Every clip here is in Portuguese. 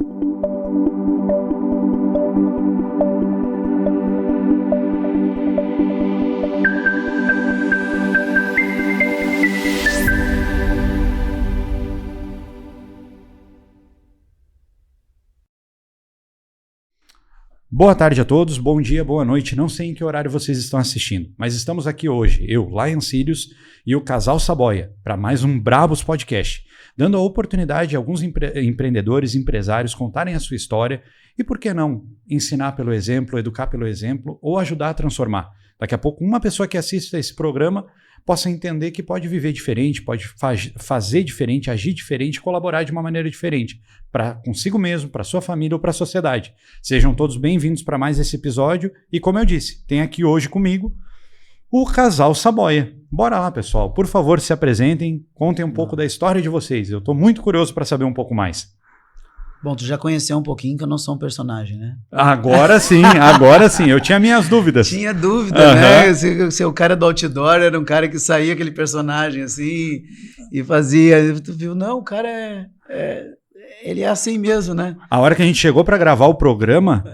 Boa tarde a todos, bom dia, boa noite, não sei em que horário vocês estão assistindo, mas estamos aqui hoje, eu, Lion Sirius e o Casal Saboia, para mais um Brabos Podcast, dando a oportunidade a alguns empreendedores, empresários contarem a sua história e, por que não, ensinar pelo exemplo, educar pelo exemplo ou ajudar a transformar. Daqui a pouco, uma pessoa que assista esse programa possa entender que pode viver diferente, pode fazer diferente, agir diferente, colaborar de uma maneira diferente, para consigo mesmo, para sua família ou para a sociedade. Sejam todos bem-vindos para mais esse episódio e, como eu disse, tem aqui hoje comigo o Casal Saboia. Bora lá, pessoal. Por favor, se apresentem, contem um pouco da história de vocês. Eu estou muito curioso para saber um pouco mais. Bom, tu já conheceu um pouquinho que eu não sou um personagem, né? Agora sim. Eu tinha minhas dúvidas. Tinha dúvida, né? Se o cara do outdoor era um cara que saía aquele personagem assim e fazia... Tu viu? Não, o cara ele é assim mesmo, né? A hora que a gente chegou para gravar o programa,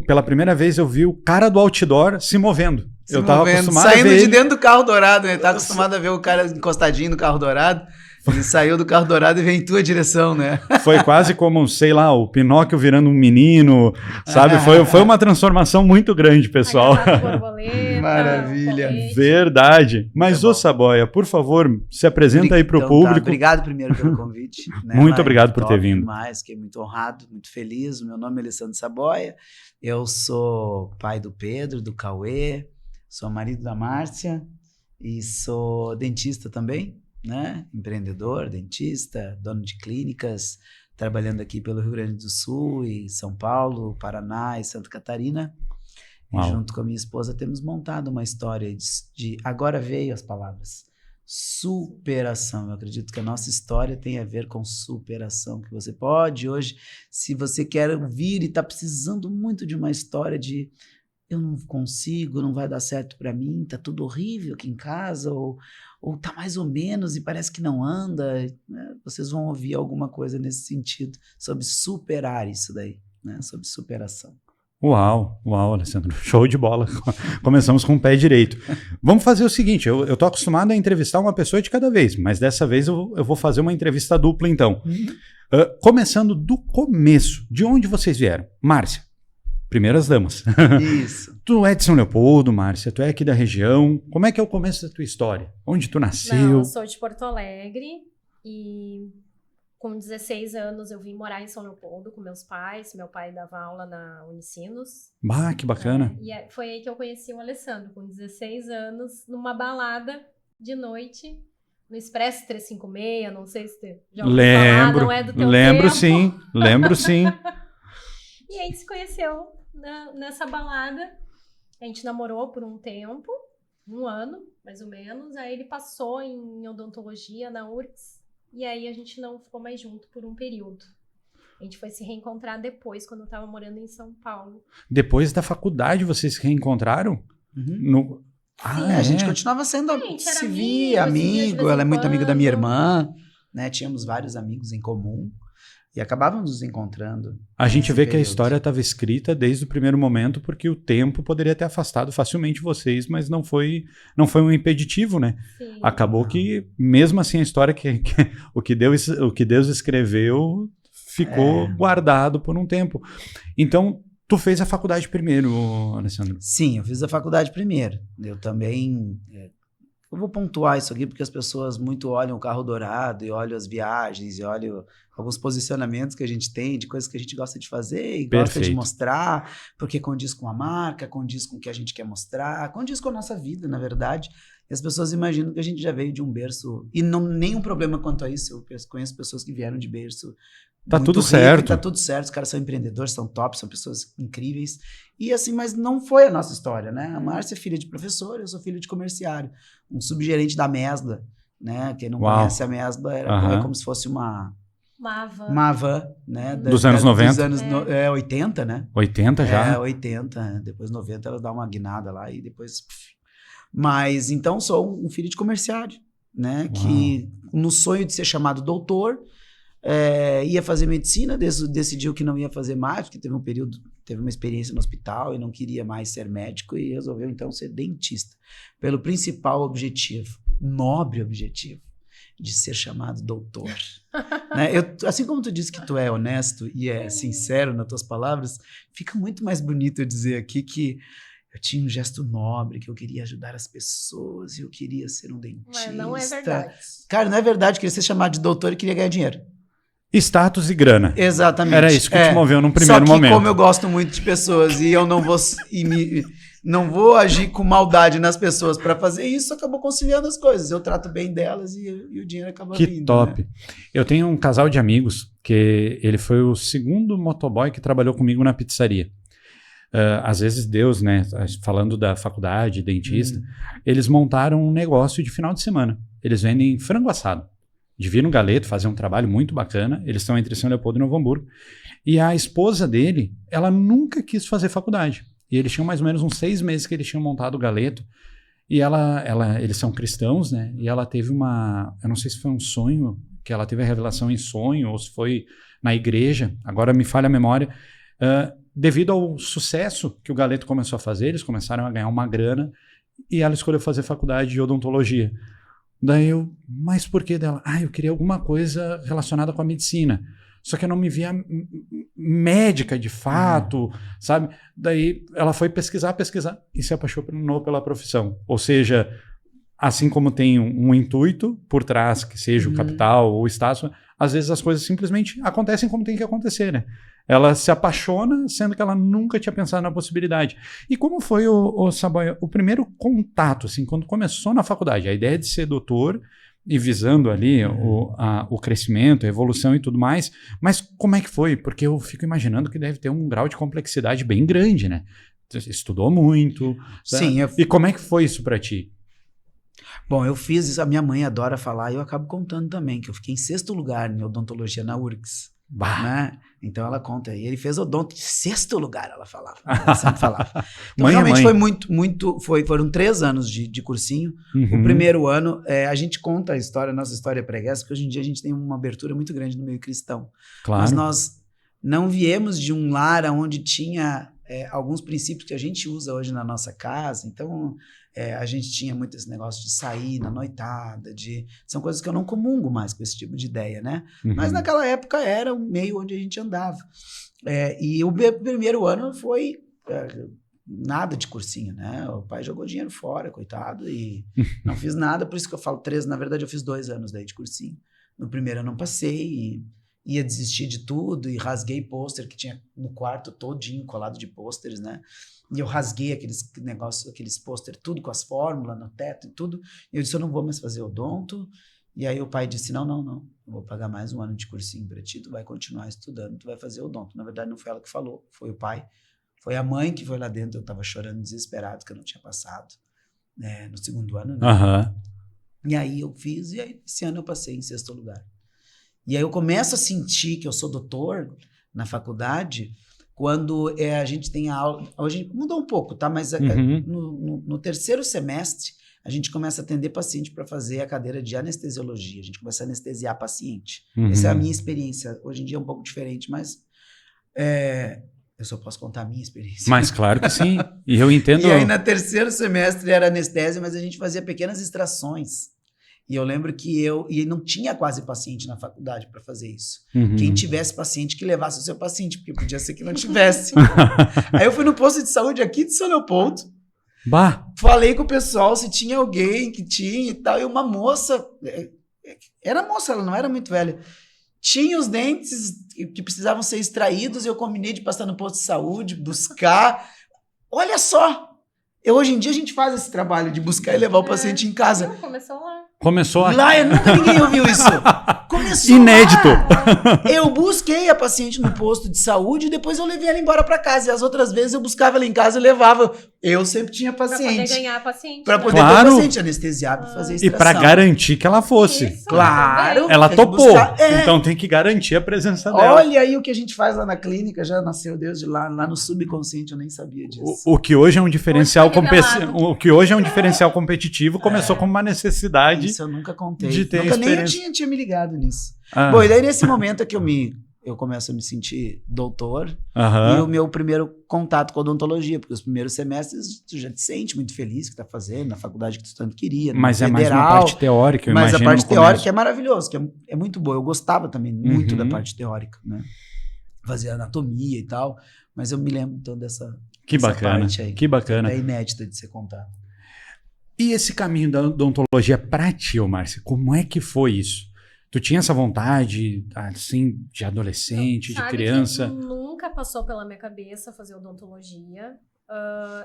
pela primeira vez eu vi o cara do outdoor se movendo. Eu tava acostumado saindo a ver de ele... dentro do carro dourado, né? Tava acostumado a ver o cara encostadinho no carro dourado. Ele saiu do carro dourado e veio em tua direção, né? Foi quase como, sei lá, o Pinóquio virando um menino, sabe? Foi uma transformação muito grande, pessoal. Maravilha. Verdade. Mas, ô Saboia, por favor, se apresenta aí para o público. Tá. Obrigado primeiro pelo convite. Né? Muito obrigado por ter vindo. Fiquei muito honrado, muito feliz. O meu nome é Alessandro Saboia. Eu sou pai do Pedro, do Cauê, sou marido da Márcia e sou dentista também. Né? Empreendedor, dentista, dono de clínicas, trabalhando aqui pelo Rio Grande do Sul e São Paulo, Paraná e Santa Catarina. E junto com a minha esposa temos montado uma história de agora veio as palavras, superação. Eu acredito que a nossa história tem a ver com superação, que você pode hoje, se você quer ouvir e está precisando muito de uma história de eu não consigo, não vai dar certo para mim, tá tudo horrível aqui em casa, ou tá mais ou menos e parece que não anda, né? Vocês vão ouvir alguma coisa nesse sentido, sobre superar isso daí, né? Sobre superação. Uau, Alessandro, show de bola. Começamos com o pé direito. Vamos fazer o seguinte, eu tô acostumado a entrevistar uma pessoa de cada vez, mas dessa vez eu vou fazer uma entrevista dupla então. Começando do começo, de onde vocês vieram? Márcia. Primeiras damas. Isso. Tu é de São Leopoldo, Márcia, tu é aqui da região. Como é que é o começo da tua história? Onde tu nasceu? Não, eu sou de Porto Alegre e com 16 anos eu vim morar em São Leopoldo com meus pais. Meu pai dava aula na Unicinos. Ah, que bacana. E foi aí que eu conheci o Alessandro, com 16 anos, numa balada de noite, no Expresso 356, não sei se tu já ouviu falar, não é do teu tempo. Lembro sim. E a gente se conheceu nessa balada, a gente namorou por um tempo, um ano, mais ou menos, aí ele passou em odontologia na URGS, e aí a gente não ficou mais junto por um período. A gente foi se reencontrar depois, quando eu estava morando em São Paulo. Depois da faculdade vocês se reencontraram? Sim, a gente continuava sendo amigo, ela é muito amiga da minha irmã, né? Tínhamos vários amigos em comum. E acabávamos nos encontrando. A gente vê que a história estava escrita desde o primeiro momento, porque o tempo poderia ter afastado facilmente vocês, mas não foi um impeditivo, né? Sim. Acabou que, mesmo assim, a história o que Deus escreveu ficou guardado por um tempo. Então, tu fez a faculdade primeiro, Alessandro? Sim, eu fiz a faculdade primeiro. Eu também... Eu vou pontuar isso aqui porque as pessoas muito olham o carro dourado e olham as viagens e olham alguns posicionamentos que a gente tem de coisas que a gente gosta de fazer e gosta de mostrar, porque condiz com a marca, condiz com o que a gente quer mostrar, condiz com a nossa vida, na verdade. E as pessoas imaginam que a gente já veio de um berço, e não nenhum problema quanto a isso. Eu conheço pessoas que vieram de berço Tá tudo certo. Tá tudo certo, os caras são empreendedores, são top, são pessoas incríveis. E assim, mas não foi a nossa história, né? A Márcia é filha de professor, eu sou filho de comerciário. Um subgerente da Mesbla, né? Quem não conhece a Mesbla é como se fosse uma van, né? Dos anos 90? Dos anos 80, né? 80 já? 80. Depois 90 ela dá uma guinada lá e depois... Mas, então, sou um filho de comerciário, né? Que no sonho de ser chamado doutor... ia fazer medicina, decidiu que não ia fazer mais, porque teve uma experiência no hospital e não queria mais ser médico e resolveu então ser dentista, pelo principal objetivo, nobre objetivo, de ser chamado doutor. Né? Assim como tu disse que tu é honesto e é sincero nas tuas palavras, fica muito mais bonito eu dizer aqui que eu tinha um gesto nobre, que eu queria ajudar as pessoas, e eu queria ser um dentista. Mas não é verdade. Cara, não é verdade, eu queria ser chamado de doutor e queria ganhar dinheiro. Status e grana. Exatamente. Era isso que te moveu num primeiro momento. Só que como eu gosto muito de pessoas e eu não vou agir com maldade nas pessoas para fazer isso, acabou conciliando as coisas. Eu trato bem delas e o dinheiro acaba vindo. Que top. Né? Eu tenho um casal de amigos que ele foi o segundo motoboy que trabalhou comigo na pizzaria. Às vezes Deus, né, falando da faculdade, dentista, eles montaram um negócio de final de semana. Eles vendem frango assado. Divino Galeto, fazem um trabalho muito bacana. Eles estão entre São Leopoldo e Novo Hamburgo. E a esposa dele, ela nunca quis fazer faculdade. E eles tinham mais ou menos uns 6 meses que eles tinham montado o Galeto. E eles são cristãos, né? E ela teve eu não sei se foi um sonho, que ela teve a revelação em sonho, ou se foi na igreja, agora me falha a memória. Devido ao sucesso que o Galeto começou a fazer, eles começaram a ganhar uma grana e ela escolheu fazer faculdade de odontologia. Daí mas por que dela? Eu queria alguma coisa relacionada com a medicina. Só que eu não me via médica de fato, sabe? Daí ela foi pesquisar e se apaixonou pela profissão. Ou seja, assim como tem um intuito por trás, que seja o capital ou o status, às vezes as coisas simplesmente acontecem como tem que acontecer, né? Ela se apaixona, sendo que ela nunca tinha pensado na possibilidade. E como foi, Saboia, o primeiro contato, assim, quando começou na faculdade? A ideia de ser doutor e visando ali o crescimento, a evolução e tudo mais. Mas como é que foi? Porque eu fico imaginando que deve ter um grau de complexidade bem grande, né? Você estudou muito. Sim. E como é que foi isso para ti? Bom, eu fiz isso, a minha mãe adora falar, e eu acabo contando também, que eu fiquei em 6º lugar em odontologia na URGS. Né? Então ela conta, e ele fez odonto em 6º lugar, ela falava. Ela sempre falava. Então realmente foi foram 3 anos de cursinho. O primeiro ano, a gente conta a nossa história pregressa, porque hoje em dia a gente tem uma abertura muito grande no meio cristão. Claro. Mas nós não viemos de um lar onde tinha alguns princípios que a gente usa hoje na nossa casa. Então a gente tinha muito esse negócio de sair na noitada, são coisas que eu não comungo mais com esse tipo de ideia, né? Mas naquela época era o meio onde a gente andava. E o primeiro ano foi nada de cursinho, né? O pai jogou dinheiro fora, coitado, e não fiz nada, por isso que eu falo 3, na verdade eu fiz 2 anos daí de cursinho. No primeiro eu não passei, e ia desistir de tudo, e rasguei pôster que tinha no quarto todinho colado de pôsteres, né? E eu rasguei aqueles pôster, tudo com as fórmulas no teto e tudo. E eu disse, eu não vou mais fazer odonto. E aí o pai disse, não, eu vou pagar mais 1 ano de cursinho para ti, tu vai continuar estudando, tu vai fazer odonto. Na verdade não foi ela que falou, foi o pai. Foi a mãe que foi lá dentro, eu estava chorando desesperado que eu não tinha passado no 2º ano, né? E aí eu fiz, e aí esse ano eu passei em 6º lugar. E aí eu começo a sentir que eu sou doutor na faculdade quando a gente tem a aula. Hoje mudou um pouco, tá? Mas no 3º semestre a gente começa a atender paciente para fazer a cadeira de anestesiologia. A gente começa a anestesiar paciente. Essa é a minha experiência. Hoje em dia é um pouco diferente, mas eu só posso contar a minha experiência. Mas claro que sim. E eu entendo. E aí no 3º semestre era anestesia, mas a gente fazia pequenas extrações. E eu lembro que e não tinha quase paciente na faculdade para fazer isso. Quem tivesse paciente que levasse o seu paciente, porque podia ser que não tivesse. Aí eu fui no posto de saúde aqui de São Leopoldo. Falei com o pessoal se tinha alguém que tinha e tal. E uma moça, era moça, ela não era muito velha, tinha os dentes que precisavam ser extraídos e eu combinei de passar no posto de saúde, buscar. Olha só! Hoje em dia a gente faz esse trabalho de buscar e levar o paciente em casa. Começou lá. Nunca ninguém ouviu isso. Começou inédito. Lá. Eu busquei a paciente no posto de saúde e depois eu levei ela embora para casa. E as outras vezes eu buscava ela em casa e levava Eu sempre tinha Pra poder paciente. ganhar paciente. Pra né? poder Claro. ter paciente, anestesiado, pra fazer E extração. pra garantir que ela fosse. Isso, Claro. também. Ela Tem que topou. buscar- É. Então tem que garantir a presença dela. Olha aí o que a gente faz lá na clínica, já nasceu Deus de lá no subconsciente, eu nem sabia disso. O que hoje é um diferencial Hoje foi revelado. o que hoje é um diferencial competitivo começou como uma necessidade. Isso eu nunca contei. de ter Nunca nem eu experiência. tinha me ligado nisso. Ah, Bom, e daí nesse momento é que eu começo a me sentir doutor e aham. o meu primeiro contato com a odontologia, porque os primeiros semestres tu já te sente muito feliz que tá fazendo, na faculdade que tu tanto queria, no Mas é mais uma federal, parte teórica, eu mas a imagino, parte no começo. teórica é maravilhoso, que é muito boa. Eu gostava também muito Uhum. da parte teórica, né? Fazia anatomia e tal, mas eu me lembro então dessa Que essa bacana, parte aí. que bacana. É inédita de ser contada. E esse caminho da odontologia pra ti, ô Márcia, como é que foi isso? Tu tinha essa vontade, assim, de adolescente, de Sabe criança? que nunca passou pela minha cabeça fazer odontologia.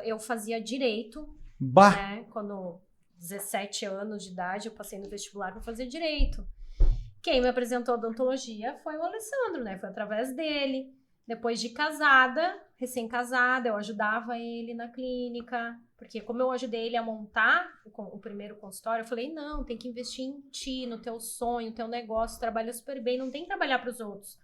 Eu fazia direito, Bah, né? Quando 17 anos de idade, eu passei no vestibular para fazer direito. Quem me apresentou a odontologia foi o Alessandro, né? Foi através dele. Depois de casada, recém-casada, eu ajudava ele na clínica, porque como eu ajudei ele a montar o primeiro consultório, eu falei, não, tem que investir em ti, no teu sonho, no teu negócio, trabalha super bem, não tem que trabalhar para os outros.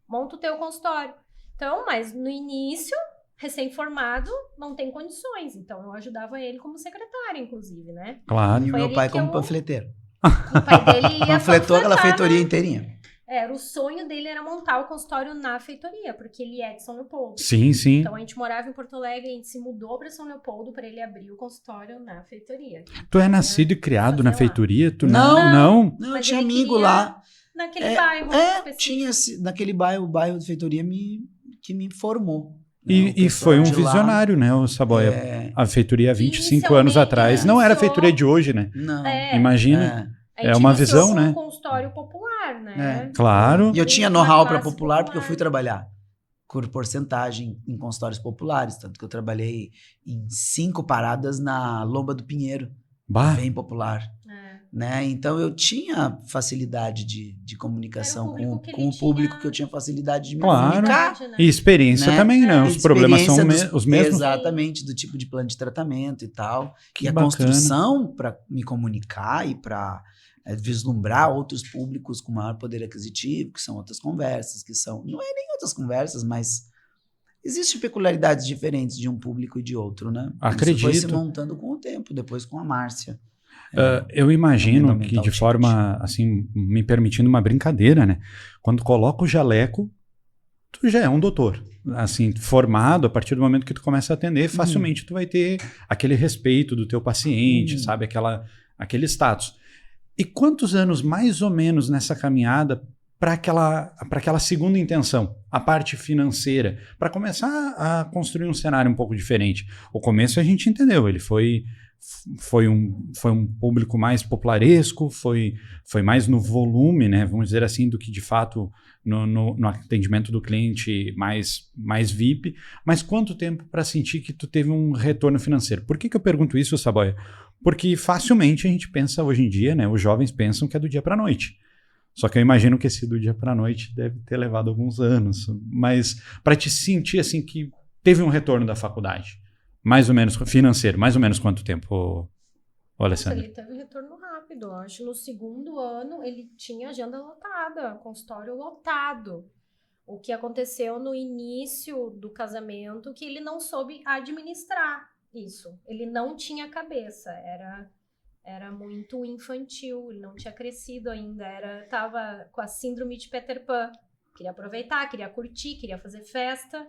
Monta o teu consultório. Então, mas no início, recém-formado, não tem condições. Então, eu ajudava ele como secretária, inclusive, né? claro. E o Foi meu ali pai que como eu- panfleteiro. O pai dele ia Panfletou aquela panfletar, feitoria inteirinha. Era o sonho dele era montar o consultório na feitoria, porque ele é de São Leopoldo. Sim, sim. Então a gente morava em Porto Alegre, a gente se mudou para São Leopoldo para ele abrir o consultório na feitoria. Tu é nascido e criado na Fazer lá. feitoria? Tu Não. não? Não, eu Mas tinha ele amigo queria lá. Naquele bairro específico. Tinha naquele bairro, o bairro de feitoria que me formou. né? O E pessoal foi um de lá, visionário, né, o Saboia? é, A feitoria há 25 anos Inicialmente, atrás. Não era a iniciou- feitoria de hoje, né? não. É, Imagina. a gente é uma iniciou visão, com né? um consultório popular, né? Claro. E eu tinha Uma know-how para classe popular porque eu fui trabalhar por porcentagem em consultórios populares, tanto que eu trabalhei em 5 paradas na Lomba do Pinheiro, Bah, bem popular. É. Né? Então eu tinha facilidade de comunicação Era um público com, que com ele o público tinha- que eu tinha facilidade de me Claro. comunicar. Né? e experiência Né? também, né? É. Os problemas são Experiência os mesmos. Exatamente, do tipo de plano de tratamento e tal. Que e a bacana. construção para me comunicar e para vislumbrar outros públicos com maior poder aquisitivo, que são outras conversas, que são... Não é nem outras conversas, mas existem peculiaridades diferentes de um público e de outro, né? Isso foi se Acredito. montando com o tempo, depois com a Márcia. Eu imagino Aumentar que o de ticket. forma, assim, me permitindo uma brincadeira, né? Quando coloca o jaleco, tu já é um doutor. Assim, formado, a partir do momento que tu começa a atender, facilmente tu vai ter aquele respeito do teu paciente, sabe? Aquele status. E quantos anos, mais ou menos, nessa caminhada para aquela segunda intenção, a parte financeira, para começar a construir um cenário um pouco diferente? O começo a gente entendeu, ele foi um público mais popularesco, foi mais no volume, né, vamos dizer assim, do que de fato no atendimento do cliente mais VIP. Mas quanto tempo para sentir que tu teve um retorno financeiro? Por que eu pergunto isso, Saboia? Porque facilmente a gente pensa hoje em dia, né, os jovens pensam que é do dia para a noite. Só que eu imagino que esse do dia para a noite deve ter levado alguns anos. Mas para te sentir assim que teve um retorno da faculdade, mais ou menos financeiro, mais ou menos quanto tempo, Alessandro? Ele teve retorno rápido. Eu acho que no segundo ano ele tinha agenda lotada, consultório lotado. O que aconteceu no início do casamento, que ele não soube administrar isso. Ele não tinha cabeça, era muito infantil, ele não tinha crescido ainda, tava com a síndrome de Peter Pan. Queria aproveitar, queria curtir, queria fazer festa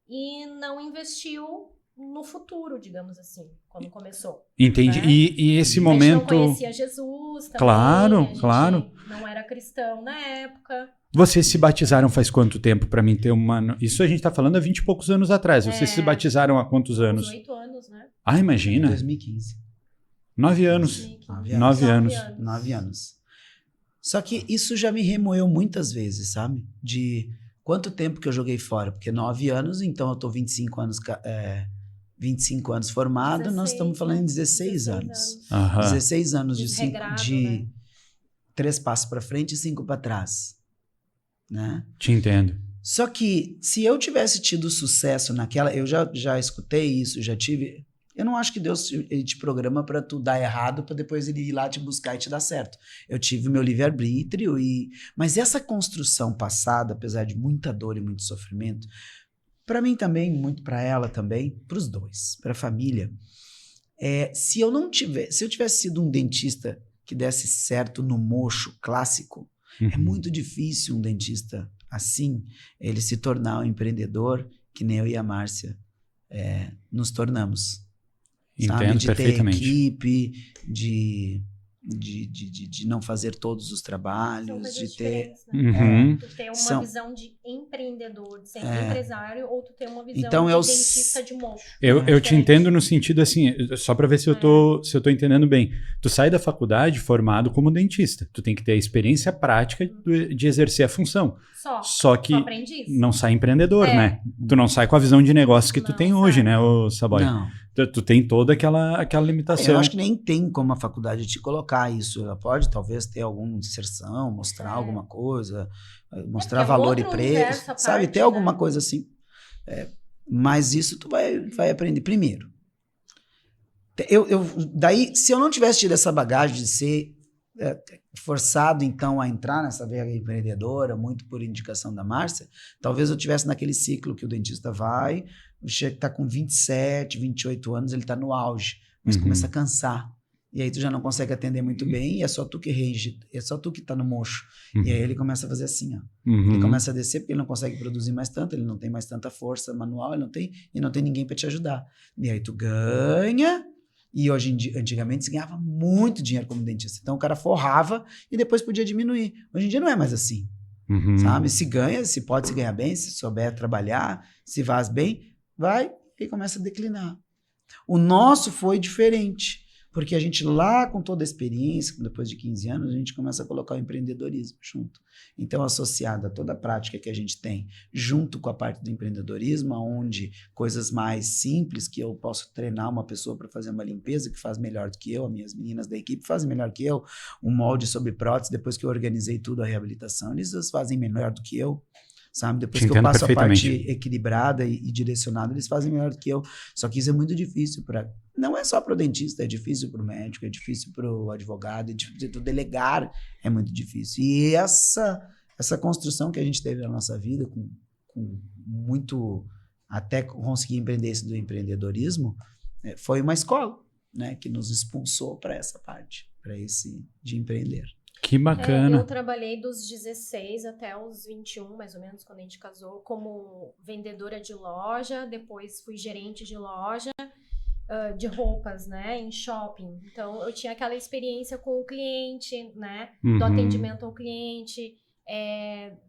e não investiu no futuro, digamos assim, quando começou. Entendi. Né? E esse A gente momento... não conhecia Jesus também. Claro, a gente claro. não era cristão na época. Vocês se batizaram faz quanto tempo para mim ter uma... Isso a gente tá falando há 20 e poucos anos atrás. Vocês se batizaram há quantos anos? Uns 8 anos, né? Ah, imagina. 2015. 9 anos. 2015. 9 anos. 9 anos. Só que isso já me remoeu muitas vezes, sabe? De quanto tempo que eu joguei fora. Porque 9 anos, então eu tô 25 anos formado, 16, nós estamos falando em né? 16 anos. Aham. 16 anos Desregrado, de né? 3 passos para frente e 5 para trás. Né? Te entendo. Só que se eu tivesse tido sucesso naquela... Eu já escutei isso, já tive... Eu não acho que Deus ele te programa para tu dar errado, para depois ele ir lá te buscar e te dar certo. Eu tive o meu livre-arbítrio, mas essa construção passada, apesar de muita dor e muito sofrimento, para mim também, muito para ela também, para os dois, para a família, se eu tivesse sido um dentista que desse certo no mocho clássico, é muito difícil um dentista assim, ele se tornar um empreendedor que nem eu e a Márcia nos tornamos. Entendo sabe? De perfeitamente. ter equipe, de não fazer todos os trabalhos, São coisas de ter... diferentes, né? Tu ter uma visão de empreendedor, de ser empresário, ou tu ter uma visão Então, de dentista de mocho. Eu te entendo no sentido assim, só para ver se eu tô entendendo bem. Tu sai da faculdade formado como dentista. Tu tem que ter a experiência prática de exercer a função. Só que não sai empreendedor, né? Tu não sai com a visão de negócio que tu tem hoje, né, ô Saboia? Não. Tu tem toda aquela limitação. Eu acho que nem tem como a faculdade te colocar isso. Ela pode, talvez, ter alguma inserção, mostrar alguma coisa, mostrar valor e preço, sabe? Ter alguma coisa assim. Mas isso tu vai aprender primeiro. Daí, se eu não tivesse tido essa bagagem de ser forçado, então, a entrar nessa veia empreendedora, muito por indicação da Márcia, talvez eu tivesse naquele ciclo que o dentista vai, chega que tá com 27, 28 anos, ele tá no auge, mas começa a cansar. E aí tu já não consegue atender muito bem, e é só tu que rege, é só tu que tá no mocho. E aí ele começa a fazer assim, ó. Ele começa a descer porque ele não consegue produzir mais tanto, ele não tem mais tanta força manual, ele não tem ninguém para te ajudar. E aí tu ganha, e hoje em dia, antigamente se ganhava muito dinheiro como dentista. Então o cara forrava e depois podia diminuir. Hoje em dia não é mais assim, sabe? Se pode se ganhar bem, se souber trabalhar, se faz bem, vai e começa a declinar. O nosso foi diferente, porque a gente lá com toda a experiência, depois de 15 anos, a gente começa a colocar o empreendedorismo junto. Então, associado a toda a prática que a gente tem, junto com a parte do empreendedorismo, onde coisas mais simples, que eu posso treinar uma pessoa para fazer uma limpeza que faz melhor do que eu, as minhas meninas da equipe fazem melhor que eu, um molde sobre prótese, depois que eu organizei tudo, a reabilitação, eles fazem melhor do que eu. Sabe? Depois que eu passo a parte equilibrada e direcionada, eles fazem melhor do que eu. Só que isso é muito difícil não é só para o dentista, é difícil para o médico, é difícil para o advogado, é difícil para o delegar, é muito difícil. E essa construção que a gente teve na nossa vida, com muito, até conseguir empreender esse do empreendedorismo, foi uma escola, né, que nos expulsou para essa parte, para esse de empreender. Que bacana. Eu trabalhei dos 16 até os 21, mais ou menos, quando a gente casou, como vendedora de loja, depois fui gerente de loja de roupas, né, em shopping. Então, eu tinha aquela experiência com o cliente, né, do atendimento ao cliente,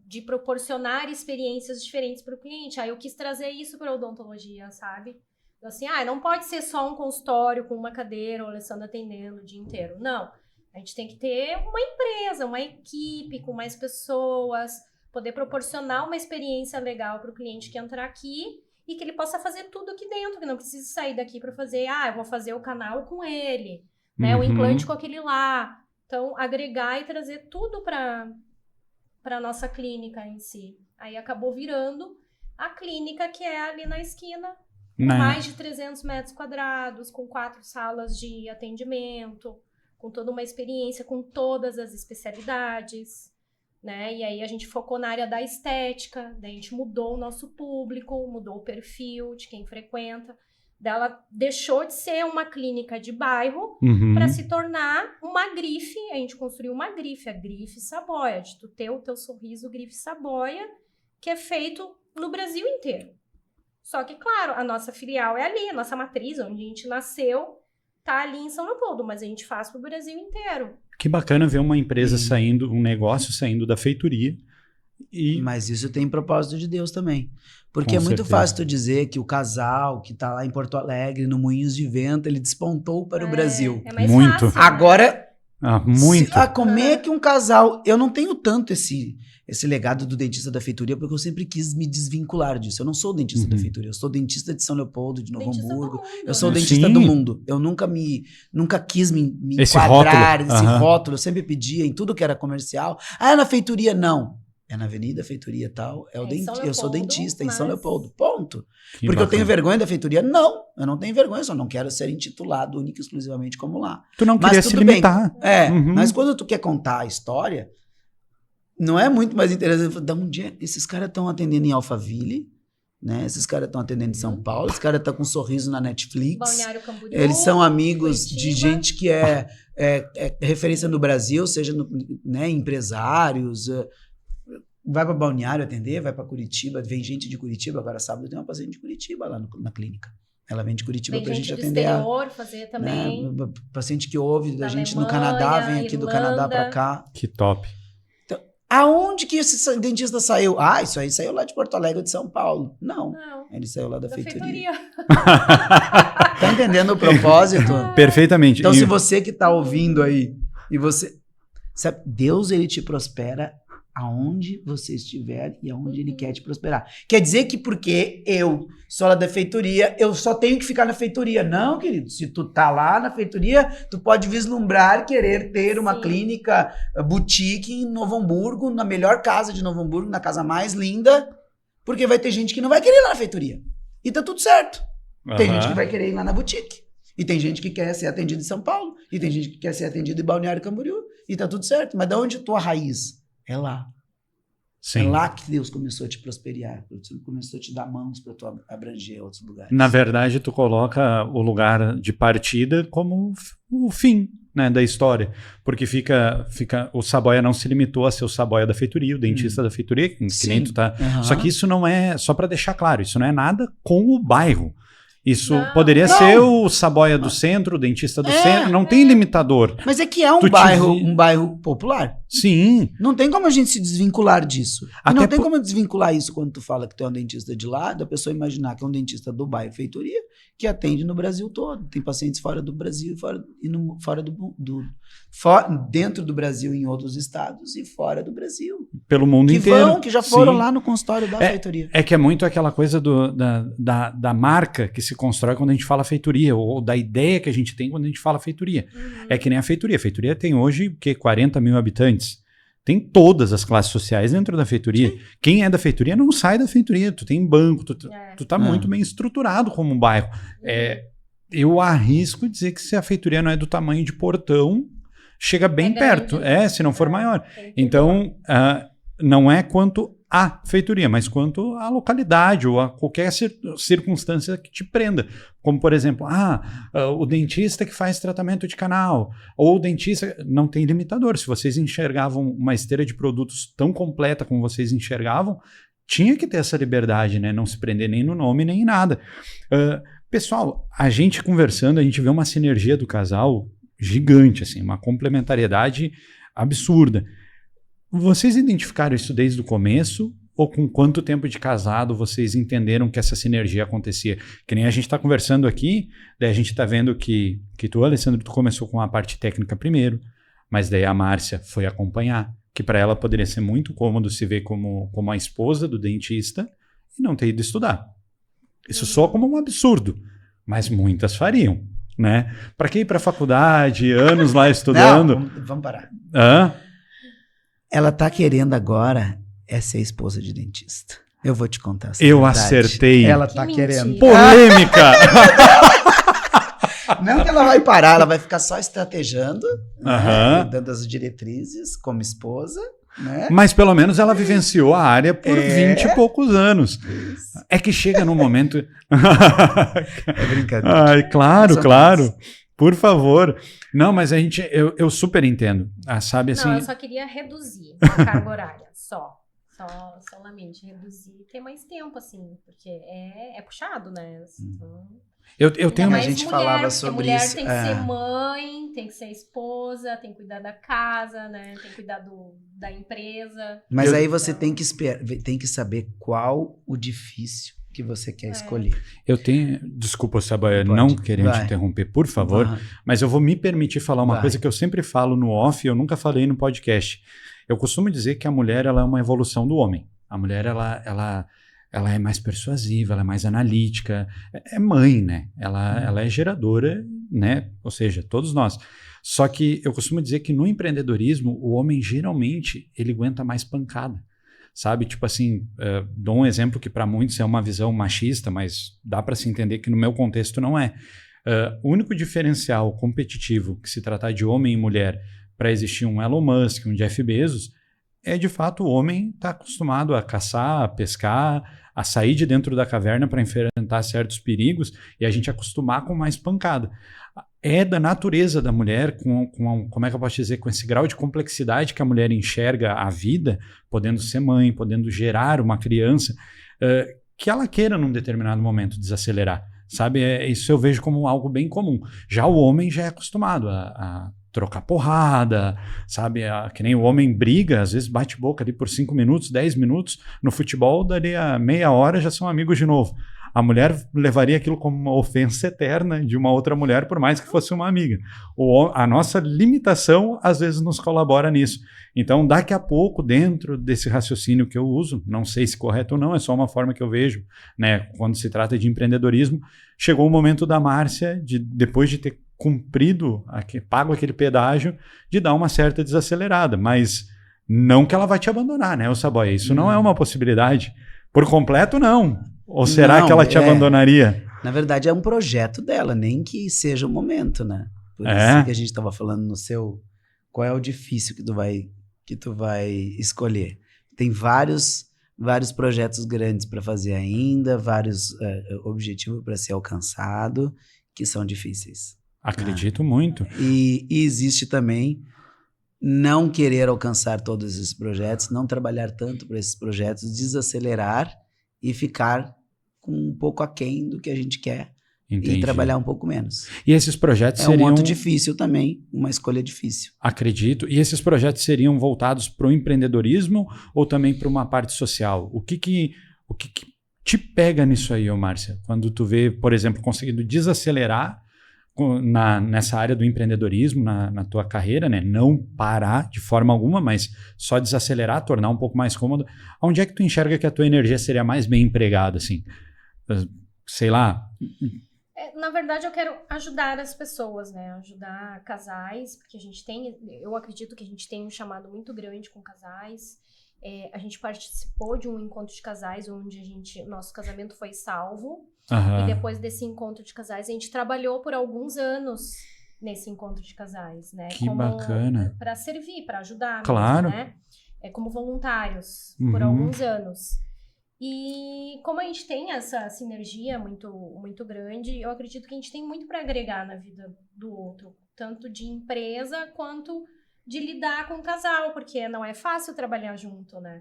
de proporcionar experiências diferentes para o cliente. Aí eu quis trazer isso para a odontologia, sabe? Assim, não pode ser só um consultório com uma cadeira, o Alessandro atendendo o dia inteiro. Não. A gente tem que ter uma empresa, uma equipe com mais pessoas, poder proporcionar uma experiência legal para o cliente que entrar aqui e que ele possa fazer tudo aqui dentro, que não precisa sair daqui para fazer, eu vou fazer o canal com ele, né, o implante com aquele lá. Então, agregar e trazer tudo para a nossa clínica em si. Aí acabou virando a clínica que é ali na esquina, com mais de 300 metros quadrados, com 4 salas de atendimento, com toda uma experiência, com todas as especialidades, né? E aí a gente focou na área da estética, daí a gente mudou o nosso público, mudou o perfil de quem frequenta. Ela deixou de ser uma clínica de bairro para se tornar uma grife. A gente construiu uma grife, a Grife Saboia, de tu ter o teu sorriso Grife Saboia, que é feito no Brasil inteiro. Só que, claro, a nossa filial é ali, a nossa matriz, onde a gente nasceu, tá ali em São Leopoldo, mas a gente faz pro Brasil inteiro. Que bacana ver uma empresa saindo, um negócio saindo da feitoria. Mas isso tem propósito de Deus também. Porque é muito fácil tu dizer que o casal que tá lá em Porto Alegre, no Moinhos de Vento, ele despontou para o Brasil. É mais fácil, né? Agora, muito. Como é que um casal... Eu não tenho tanto esse legado do dentista da feitoria, porque eu sempre quis me desvincular disso. Eu não sou dentista da feitoria, eu sou dentista de São Leopoldo, de Novo Hamburgo. Eu sou dentista do mundo. Eu nunca quis me enquadrar, esse rótulo. Eu sempre pedia em tudo que era comercial. Na feitoria, não. é na Avenida Feitoria tal, Em eu sou São Leopoldo, dentista em São mas- Leopoldo, ponto. Que Porque eu bacana. tenho vergonha da feitoria? Não, eu não tenho vergonha, só não quero ser intitulado única e exclusivamente como lá. Tu não Mas queria se tudo bem. limitar. Uhum. Mas quando tu quer contar a história, não é muito mais interessante. De onde esses caras estão atendendo em Alphaville, né? Esses caras estão atendendo em São Paulo, esses caras estão com um sorriso na Netflix. Balneário Camboriú. Eles são amigos de Curitiba. gente que é referência no Brasil, seja né, empresários. Vai para Balneário atender, vai para Curitiba, vem gente de Curitiba. Agora, sábado, tem uma paciente de Curitiba lá na clínica. Ela vem de Curitiba Tem para a gente gente do atender. exterior fazer também. Né, paciente que ouve da Da gente Alemanha, no Canadá, vem aqui do Canadá Irlanda. para cá. Que top. Aonde que esse dentista saiu? Ah, isso aí saiu lá de Porto Alegre ou de São Paulo. Não, Não, ele saiu lá da da feitoria. feitoria. Tá entendendo o propósito? Perfeitamente. Então, E- se você que tá ouvindo aí, e você... Sabe, Deus, ele te prospera aonde você estiver e aonde ele quer te prosperar. Quer dizer que porque eu sou lá da feitoria, eu só tenho que ficar na feitoria. Não, querido. Se tu tá lá na feitoria, tu pode vislumbrar, querer ter uma Sim. clínica boutique em Novo Hamburgo, na melhor casa de Novo Hamburgo, na casa mais linda, porque vai ter gente que não vai querer ir lá na feitoria. E tá tudo certo. Tem gente que vai querer ir lá na boutique. E tem gente que quer ser atendido em São Paulo. E tem gente que quer ser atendido em Balneário Camboriú. E tá tudo certo. Mas de onde é tua raiz? É lá. Sim. É lá que Deus começou a te prosperar. Deus começou a te dar mãos para tu abranger outros lugares. Na verdade, tu coloca o lugar de partida como o fim, né, da história. Porque o Saboia não se limitou a ser o Saboia da feitoria, o dentista da feitoria, que nem tu tá. Aham. Só que isso não é, só para deixar claro, isso não é nada com o bairro. Isso Não. poderia Não. ser o Saboia do centro, o dentista do centro, não tem limitador. Mas é que é um Tu te bairro, vi- um bairro popular. Sim. Não tem como a gente se desvincular disso. E Até não tem po- como desvincular isso quando tu fala que tu é um dentista de lá, da pessoa imaginar que é um dentista do bairro Feitoria, que atende no Brasil todo. Tem pacientes fora do Brasil dentro do Brasil, em outros estados, e fora do Brasil. Pelo mundo Que inteiro. que já foram Sim. lá no consultório da Feitoria. É que é muito aquela coisa da marca que se constrói quando a gente fala feitoria, ou da ideia que a gente tem quando a gente fala feitoria. Uhum. É que nem a feitoria. A feitoria tem hoje, 40 mil habitantes. Tem todas as classes sociais dentro da feitoria. Quem é da feitoria não sai da feitoria. Tu tem banco, tu tá muito bem estruturado como um bairro. Eu arrisco dizer que se a feitoria não é do tamanho de Portão, chega bem perto. grande. Se não for maior. Tem que- Então, não é quanto à feitoria, mas quanto à localidade ou a qualquer circunstância que te prenda. Como, por exemplo, o dentista que faz tratamento de canal, ou o dentista... Não tem limitador. Se vocês enxergavam uma esteira de produtos tão completa como vocês enxergavam, tinha que ter essa liberdade, né? Não se prender nem no nome, nem em nada. Pessoal, a gente conversando, a gente vê uma sinergia do casal gigante, assim, uma complementariedade absurda. Vocês identificaram isso desde o começo? Ou com quanto tempo de casado vocês entenderam que essa sinergia acontecia? Que nem a gente está conversando aqui, daí a gente está vendo que tu, Alessandro, tu começou com a parte técnica primeiro, mas daí a Márcia foi acompanhar, que para ela poderia ser muito cômodo se ver como a esposa do dentista e não ter ido estudar. Isso soa como um absurdo, mas muitas fariam, né? Para quem ir para a faculdade, anos lá estudando... Não, vamos parar. Hã? Ela tá querendo agora ser esposa de dentista. Eu vou te contar essa Eu verdade. acertei. Ela Que tá mentira. querendo. Polêmica! Não que ela vai parar, ela vai ficar só estrategando, Aham. né, dando as diretrizes como esposa, né? Mas pelo menos ela vivenciou a área por 20 e poucos anos. É que chega num momento... É brincadeira. Ai, claro, Só claro. isso. Por favor. Não, mas eu super entendo. Sabe assim... Não, eu só queria reduzir a carga horária, solamente reduzir e ter mais tempo, assim, porque é puxado, né? Então, Eu tenho ainda uma- mais A gente mulher, falava porque sobre mulher isso, tem que ser mãe, tem que ser esposa, tem que cuidar da casa, né? Tem que cuidar da empresa. Mas Eu- aí você tem que saber qual o difícil que você quer escolher. Eu tenho... Desculpa, Sabaia, Pode. não querendo te Vai. interromper, por favor. Vai. Mas eu vou me permitir falar uma Vai. coisa que eu sempre falo no off e eu nunca falei no podcast. Eu costumo dizer que a mulher ela é uma evolução do homem. A mulher ela é mais persuasiva, ela é mais analítica, é mãe, né? Ela é geradora, né? Ou seja, todos nós. Só que eu costumo dizer que no empreendedorismo o homem geralmente ele aguenta mais pancada. sabe? Tipo assim, dou um exemplo que para muitos é uma visão machista, mas dá para se entender que no meu contexto não é. O único diferencial competitivo que se tratar de homem e mulher para existir um Elon Musk, um Jeff Bezos, é de fato o homem está acostumado a caçar, a pescar, a sair de dentro da caverna para enfrentar certos perigos e a gente acostumar com mais pancada. É da natureza da mulher, como é que eu posso dizer, com esse grau de complexidade que a mulher enxerga a vida, podendo ser mãe, podendo gerar uma criança, que ela queira num determinado momento desacelerar, sabe? Isso eu vejo como algo bem comum. Já o homem já é acostumado a trocar porrada, sabe? Que nem o homem briga, às vezes bate boca ali por 5 minutos, 10 minutos. No futebol, daria meia hora, já são amigos de novo. A mulher levaria aquilo como uma ofensa eterna de uma outra mulher, por mais que fosse uma amiga. A nossa limitação, às vezes, nos colabora nisso. Então, daqui a pouco, dentro desse raciocínio que eu uso, não sei se correto ou não, é só uma forma que eu vejo, né? Quando se trata de empreendedorismo, chegou o momento da Márcia, depois de ter cumprido, pago aquele pedágio, de dar uma certa desacelerada. Mas não que ela vai te abandonar, né, Saboia? Isso não é uma possibilidade. Por completo, não. Ou será que ela te abandonaria? Na verdade, é um projeto dela, nem que seja o momento, né? Por isso que a gente estava falando no seu... Qual é o difícil que tu vai escolher? Tem vários projetos grandes para fazer ainda, vários objetivos para ser alcançado, que são difíceis. Acredito muito. E existe também não querer alcançar todos esses projetos, não trabalhar tanto para esses projetos, desacelerar e ficar com um pouco aquém do que a gente quer. Entendi. E trabalhar um pouco menos. E esses projetos seriam... É um modo difícil também, uma escolha difícil. Acredito. E esses projetos seriam voltados para o empreendedorismo ou também para uma parte social? O que te pega nisso aí, Márcia? Quando tu vê, por exemplo, conseguindo desacelerar nessa área do empreendedorismo, na tua carreira, né? Não parar de forma alguma, mas só desacelerar, tornar um pouco mais cômodo. Onde é que tu enxerga que a tua energia seria mais bem empregada, assim? Sei lá... Na verdade, eu quero ajudar as pessoas, né? Ajudar casais, porque eu acredito que a gente tem um chamado muito grande com casais. A gente participou de um encontro de casais onde nosso casamento foi salvo. Uhum. E depois desse encontro de casais, a gente trabalhou por alguns anos nesse encontro de casais, né? Que bacana. Para servir, para ajudar, claro. Mesmo, né? Como voluntários por alguns anos. E como a gente tem essa sinergia muito, muito grande, eu acredito que a gente tem muito para agregar na vida do outro, tanto de empresa quanto de lidar com o casal, porque não é fácil trabalhar junto, né?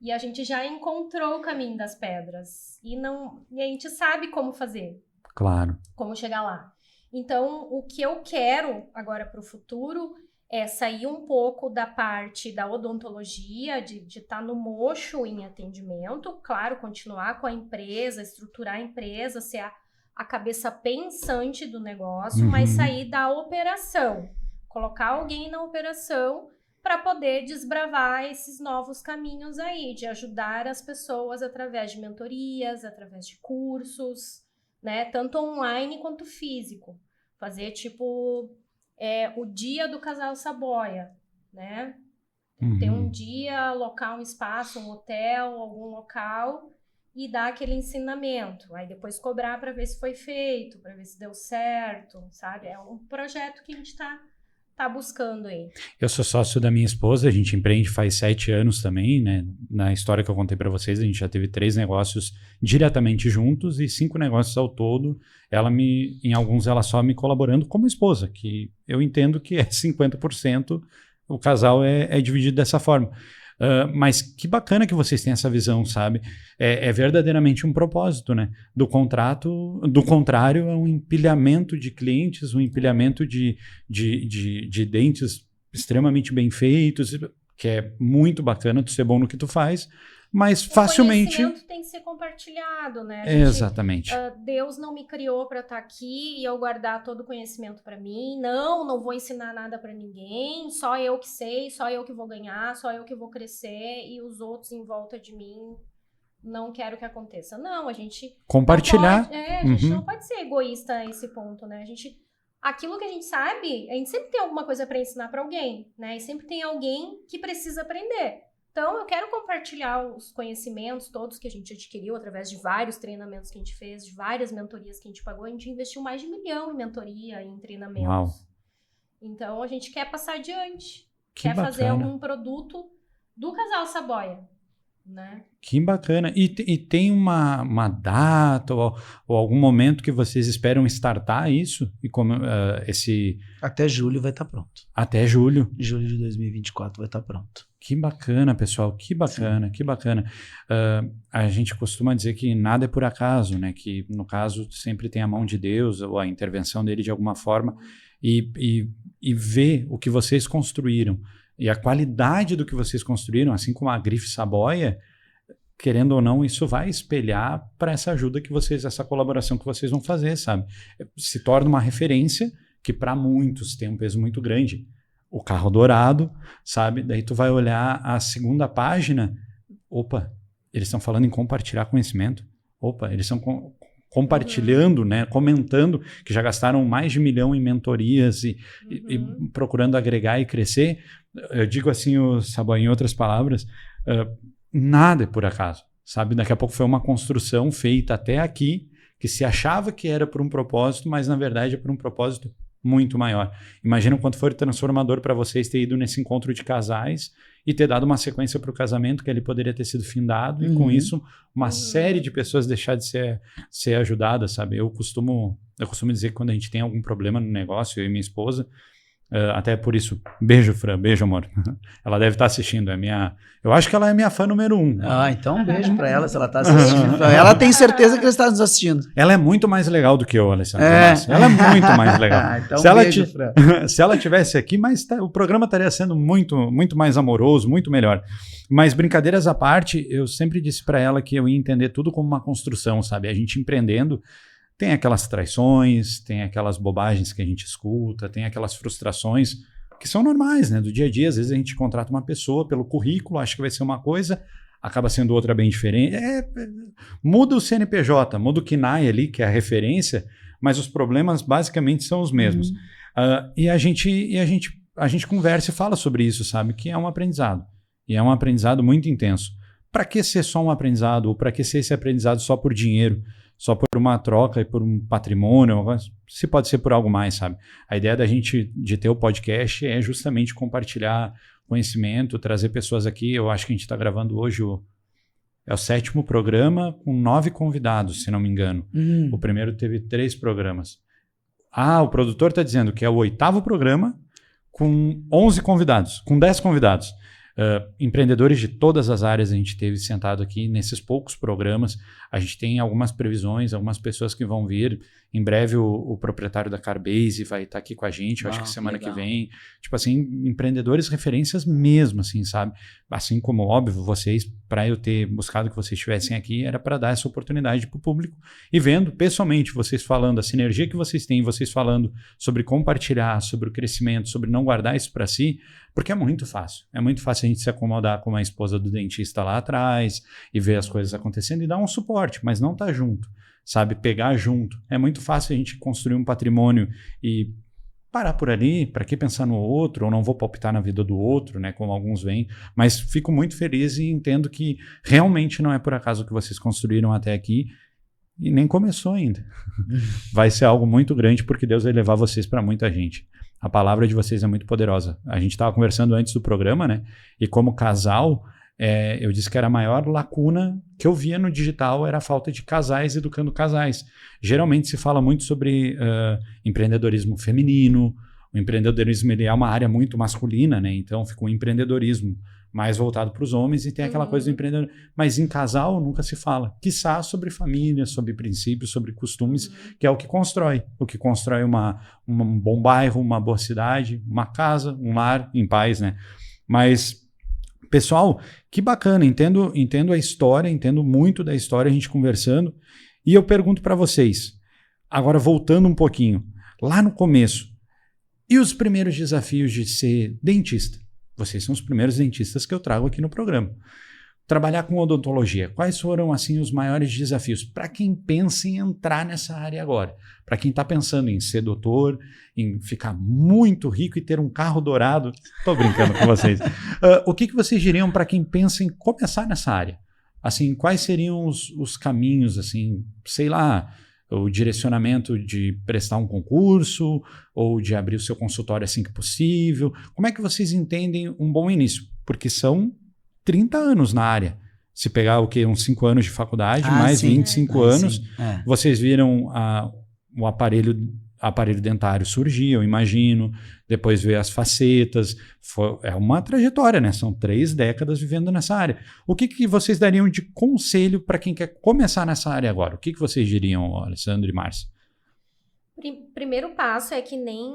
E a gente já encontrou o caminho das pedras e a gente sabe como fazer. Claro. Como chegar lá. Então, o que eu quero agora para o futuro é sair um pouco da parte da odontologia, de estar no mocho em atendimento, claro, continuar com a empresa, estruturar a empresa, ser a cabeça pensante do negócio, mas sair da operação, colocar alguém na operação para poder desbravar esses novos caminhos aí, de ajudar as pessoas através de mentorias, através de cursos, né, tanto online quanto físico, fazer tipo... o dia do casal Saboia, né? Ter um dia, alocar um espaço, um hotel, algum local e dar aquele ensinamento. Aí depois cobrar para ver se foi feito, para ver se deu certo, sabe? É um projeto que a gente tá buscando aí. Eu sou sócio da minha esposa, a gente empreende faz 7 anos também, né? Na história que eu contei para vocês, a gente já teve 3 negócios diretamente juntos e 5 negócios ao todo. Em alguns ela só me colaborando como esposa, que eu entendo que é 50%, o casal é dividido dessa forma. Mas que bacana que vocês têm essa visão, sabe? É verdadeiramente um propósito, né? Do contrário, é um empilhamento de clientes, um empilhamento de dentes extremamente bem feitos, que é muito bacana tu ser bom no que tu faz, mas facilmente... O conhecimento tem que ser compartilhado, né? Exatamente. Deus não me criou para estar aqui e eu guardar todo o conhecimento para mim. Não vou ensinar nada para ninguém. Só eu que sei, só eu que vou ganhar, só eu que vou crescer e os outros em volta de mim não quero que aconteça. Não, a gente... Compartilhar. A gente não pode ser egoísta a esse ponto, né? Aquilo que a gente sabe, a gente sempre tem alguma coisa para ensinar para alguém, né? E sempre tem alguém que precisa aprender. Então, eu quero compartilhar os conhecimentos todos que a gente adquiriu através de vários treinamentos que a gente fez, de várias mentorias que a gente pagou. A gente investiu mais de 1 milhão em mentoria, em treinamentos. Uau. Então, a gente quer passar adiante. Que Quer fazer bacana. algum produto do Casal Saboia, né? Que bacana. E tem uma data ou algum momento que vocês esperam startar isso? E como Até julho vai estar pronto. até julho. Julho de 2024 vai estar pronto. Que bacana, pessoal. Que bacana, que bacana. A gente costuma dizer que nada é por acaso, né? Que, no caso, sempre tem a mão de Deus ou a intervenção dele de alguma forma e ver o que vocês construíram e a qualidade do que vocês construíram, assim como a Grife Saboia, querendo ou não, isso vai espelhar para essa ajuda que vocês, essa colaboração que vocês vão fazer, sabe? Se torna uma referência que para muitos tem um peso muito grande. O carro dourado, sabe? Daí tu vai olhar a segunda página, opa, eles estão falando em compartilhar conhecimento, opa, eles estão compartilhando, né? Comentando que já gastaram mais de 1 milhão em mentorias e procurando agregar e crescer. Eu digo assim, Saboia, em outras palavras, nada é por acaso, sabe? Daqui a pouco foi uma construção feita até aqui, que se achava que era por um propósito, mas na verdade é por um propósito muito maior. Imagina o quanto foi transformador para vocês ter ido nesse encontro de casais e ter dado uma sequência para o casamento que ele poderia ter sido findado e com isso uma série de pessoas deixar de ser ajudadas, sabe? Eu costumo dizer que quando a gente tem algum problema no negócio, eu e minha esposa, até por isso, beijo, Fran, beijo, amor. Ela deve estar assistindo, eu acho que ela é minha fã número 1. Então um beijo pra ela, se ela tá assistindo. Ela tem certeza que ela está nos assistindo. Ela é muito mais legal do que eu, Alessandro. Ela é muito mais legal. Então Se ela tivesse aqui, o programa estaria sendo muito, muito mais amoroso, muito melhor. Mas brincadeiras à parte, eu sempre disse para ela que eu ia entender tudo como uma construção, sabe? A gente empreendendo, tem aquelas traições, tem aquelas bobagens que a gente escuta, tem aquelas frustrações que são normais, né? Do dia a dia, às vezes a gente contrata uma pessoa pelo currículo, acha que vai ser uma coisa, acaba sendo outra bem diferente. Muda o CNPJ, muda o KNAI ali, que é a referência, mas os problemas basicamente são os mesmos. E a gente conversa e fala sobre isso, sabe? Que é um aprendizado. E é um aprendizado muito intenso. Para que ser só um aprendizado? Ou para que ser esse aprendizado só por dinheiro? Só por uma troca e por um patrimônio, se pode ser por algo mais, sabe? A ideia da gente de ter o podcast é justamente compartilhar conhecimento, trazer pessoas aqui. Eu acho que a gente está gravando hoje é o 7º programa com 9 convidados, se não me engano. O primeiro teve 3 programas. O produtor está dizendo que é o 8º programa com 11 convidados, com 10 convidados. Empreendedores de todas as áreas a gente teve sentado aqui nesses poucos programas. A gente tem algumas previsões, algumas pessoas que vão vir. Em breve o proprietário da Carbase vai estar aqui com a gente, eu acho que semana que vem. Tipo assim, empreendedores referências mesmo, assim, sabe? Assim como, óbvio, vocês, para eu ter buscado que vocês estivessem aqui, era para dar essa oportunidade para o público. E vendo pessoalmente vocês falando, a sinergia que vocês têm, vocês falando sobre compartilhar, sobre o crescimento, sobre não guardar isso para si, porque é muito fácil. É muito fácil a gente se acomodar com a esposa do dentista lá atrás e ver as coisas acontecendo e dar um suporte, mas não tá junto, sabe? Pegar junto. É muito fácil a gente construir um patrimônio e parar por ali, para que pensar no outro, ou não vou palpitar na vida do outro, né? Como alguns veem, mas fico muito feliz e entendo que realmente não é por acaso que vocês construíram até aqui e nem começou ainda. Vai ser algo muito grande porque Deus vai levar vocês para muita gente. A palavra de vocês é muito poderosa. A gente estava conversando antes do programa, né? E como casal, eu disse que era a maior lacuna que eu via no digital era a falta de casais educando casais. Geralmente se fala muito sobre empreendedorismo feminino. O empreendedorismo ele é uma área muito masculina, né? Então fica um empreendedorismo mais voltado para os homens e tem aquela coisa do empreendedor. Mas em casal nunca se fala. Quiçá sobre família, sobre princípios, sobre costumes, que é o que constrói. O que constrói um bom bairro, uma boa cidade, uma casa, um lar em paz, né? Mas, pessoal, que bacana. Entendo a história, entendo muito da história, a gente conversando. E eu pergunto para vocês, agora voltando um pouquinho, lá no começo, e os primeiros desafios de ser dentista? Vocês são os primeiros dentistas que eu trago aqui no programa. trabalhar com odontologia, quais foram assim os maiores desafios para quem pensa em entrar nessa área agora? Para quem está pensando em ser doutor, em ficar muito rico e ter um carro dourado? Estou brincando com vocês. O que vocês diriam para quem pensa em começar nessa área? Assim, quais seriam os caminhos, assim, sei lá, o direcionamento de prestar um concurso ou de abrir o seu consultório assim que possível? Como é que vocês entendem um bom início? Porque são 30 anos na área. Se pegar o quê? Uns 5 anos de faculdade, mais sim. 25 anos, É. vocês viram o aparelho dentário surgir, eu imagino, depois ver as facetas. É uma trajetória, né? São 3 décadas vivendo nessa área. O que vocês dariam de conselho para quem quer começar nessa área agora? O que vocês diriam, Alessandro e Márcia? Primeiro passo é que nem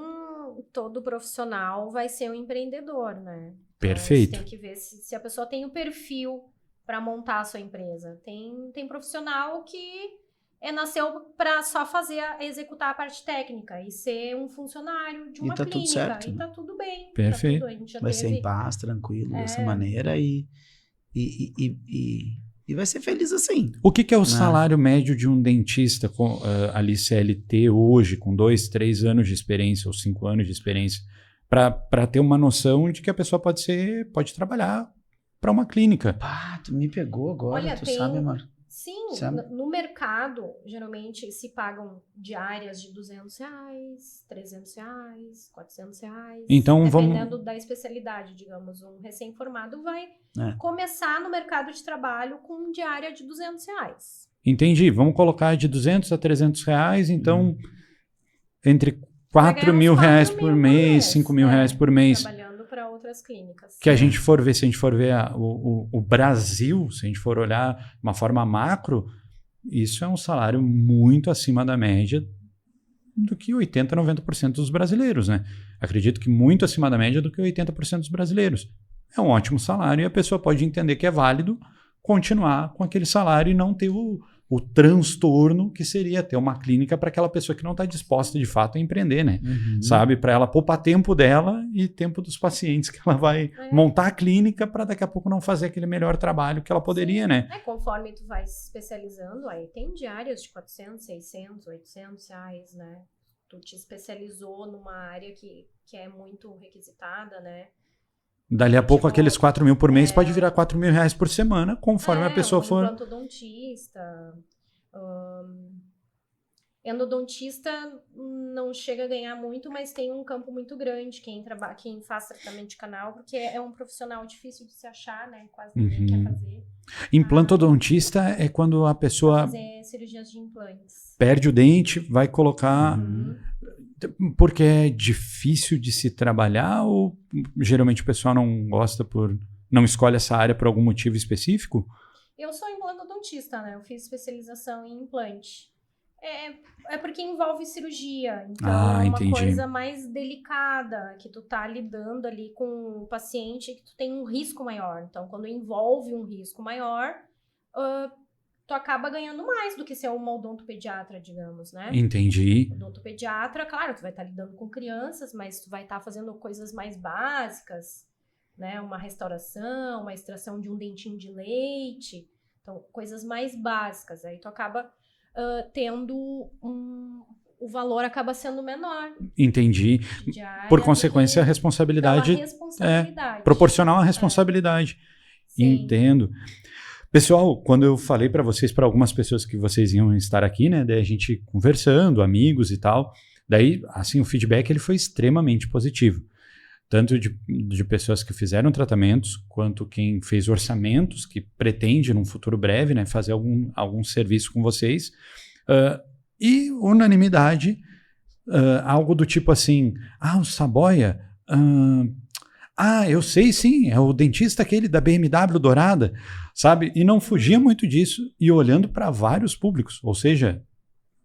todo profissional vai ser um empreendedor, né? Perfeito. Então, você tem que ver se a pessoa tem o perfil para montar a sua empresa. Tem profissional que nasceu para só executar a parte técnica e ser um funcionário de uma tá clínica. tudo certo, E né? tá tudo bem. Perfeito. Tá tudo, a gente já Vai ser teve... em paz, tranquilo, dessa maneira e vai ser feliz assim. O que é o salário médio de um dentista com ali CLT hoje, com 2, 3 anos de experiência ou 5 anos de experiência, para ter uma noção de que a pessoa pode trabalhar para uma clínica? Pá, tu me pegou agora, Olha, sabe, amor? Sim, Sabe? no mercado, geralmente se pagam diárias de R$200, R$300, R$400. Então, dependendo da especialidade, digamos. Um recém-formado vai começar no mercado de trabalho com diária de R$200. Entendi. Vamos colocar de 200 a 300 reais, então entre 4 mil reais por mês, 5 mil reais por mês. Trabalhando para outras clínicas. Que a gente for ver, se a gente for ver o Brasil, se a gente for olhar de uma forma macro, isso é um salário muito acima da média do que 80%, 90% dos brasileiros, né? Acredito que muito acima da média do que 80% dos brasileiros. É um ótimo salário e a pessoa pode entender que é válido continuar com aquele salário e não ter o transtorno que seria ter uma clínica para aquela pessoa que não está disposta de fato a empreender, né? Sabe? Para ela poupar tempo dela e tempo dos pacientes que ela vai montar a clínica para daqui a pouco não fazer aquele melhor trabalho que ela poderia, né? Conforme tu vai se especializando, aí tem diárias de 400, 600, 800 reais, né? Tu te especializou numa área que é muito requisitada, né? Dali a pouco, aqueles 4 mil por mês pode virar 4 mil reais por semana, conforme a pessoa for... Endodontista. Endodontista não chega a ganhar muito, mas tem um campo muito grande quem faz tratamento de canal, porque é um profissional difícil de se achar, né? Quase ninguém quer fazer. Implantodontista é quando a pessoa fazer cirurgias de implantes. Perde o dente, vai colocar... Porque é difícil de se trabalhar ou geralmente o pessoal não escolhe essa área por algum motivo específico? Eu sou implantodontista, né? Eu fiz especialização em implante. É porque envolve cirurgia. Então é uma coisa mais delicada, que tu tá lidando ali com o paciente, que tu tem um risco maior. Então, quando envolve um risco maior, tu acaba ganhando mais do que ser um odontopediatra, digamos, né? Entendi. Odontopediatra, claro, tu vai estar lidando com crianças, mas tu vai estar fazendo coisas mais básicas, né? Uma restauração, uma extração de um dentinho de leite. Então, coisas mais básicas. Aí tu acaba tendo o valor acaba sendo menor. Entendi. Por consequência, a responsabilidade é proporcional à responsabilidade. Sim. Entendo. Pessoal, quando eu falei para vocês, para algumas pessoas que vocês iam estar aqui, né, daí a gente conversando, amigos e tal, daí, assim, o feedback ele foi extremamente positivo. Tanto de pessoas que fizeram tratamentos, quanto quem fez orçamentos, que pretende, num futuro breve, né, fazer algum serviço com vocês. E unanimidade, algo do tipo assim, o Saboia... eu sei sim, é o dentista aquele da BMW dourada, sabe? E não fugia muito disso e olhando para vários públicos, ou seja,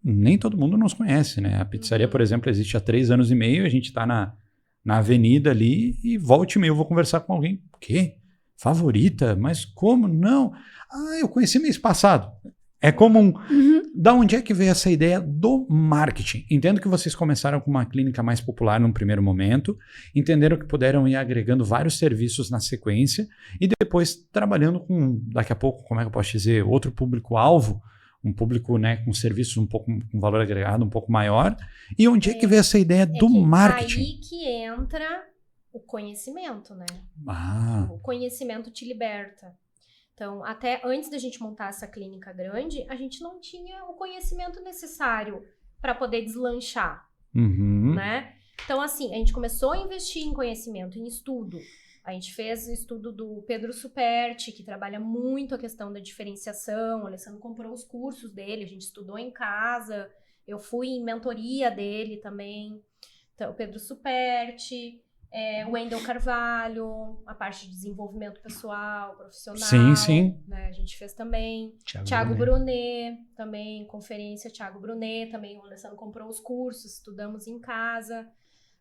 nem todo mundo nos conhece, né? A pizzaria, por exemplo, existe há 3 anos e meio, a gente está na avenida ali e volta e meia eu vou conversar com alguém. O quê? Favorita? Mas como? Não. Eu conheci mês passado. É comum. Da onde é que veio essa ideia do marketing? Entendo que vocês começaram com uma clínica mais popular num primeiro momento, entenderam que puderam ir agregando vários serviços na sequência e depois trabalhando com, daqui a pouco, como é que eu posso dizer, outro público-alvo, um público, né, com serviços um pouco com valor agregado um pouco maior. E onde é que veio essa ideia do marketing? Aí que entra o conhecimento, né? O conhecimento te liberta. Então, até antes da gente montar essa clínica grande, a gente não tinha o conhecimento necessário para poder deslanchar, né? Então, assim, a gente começou a investir em conhecimento, em estudo. A gente fez o estudo do Pedro Superti, que trabalha muito a questão da diferenciação. O Alessandro comprou os cursos dele, a gente estudou em casa. Eu fui em mentoria dele também. Então, o Pedro Superti, o Wendel Carvalho, a parte de desenvolvimento pessoal, profissional. Sim. Né, a gente fez também. Thiago Brunet, também, conferência Thiago Brunet, também o Alessandro comprou os cursos, estudamos em casa.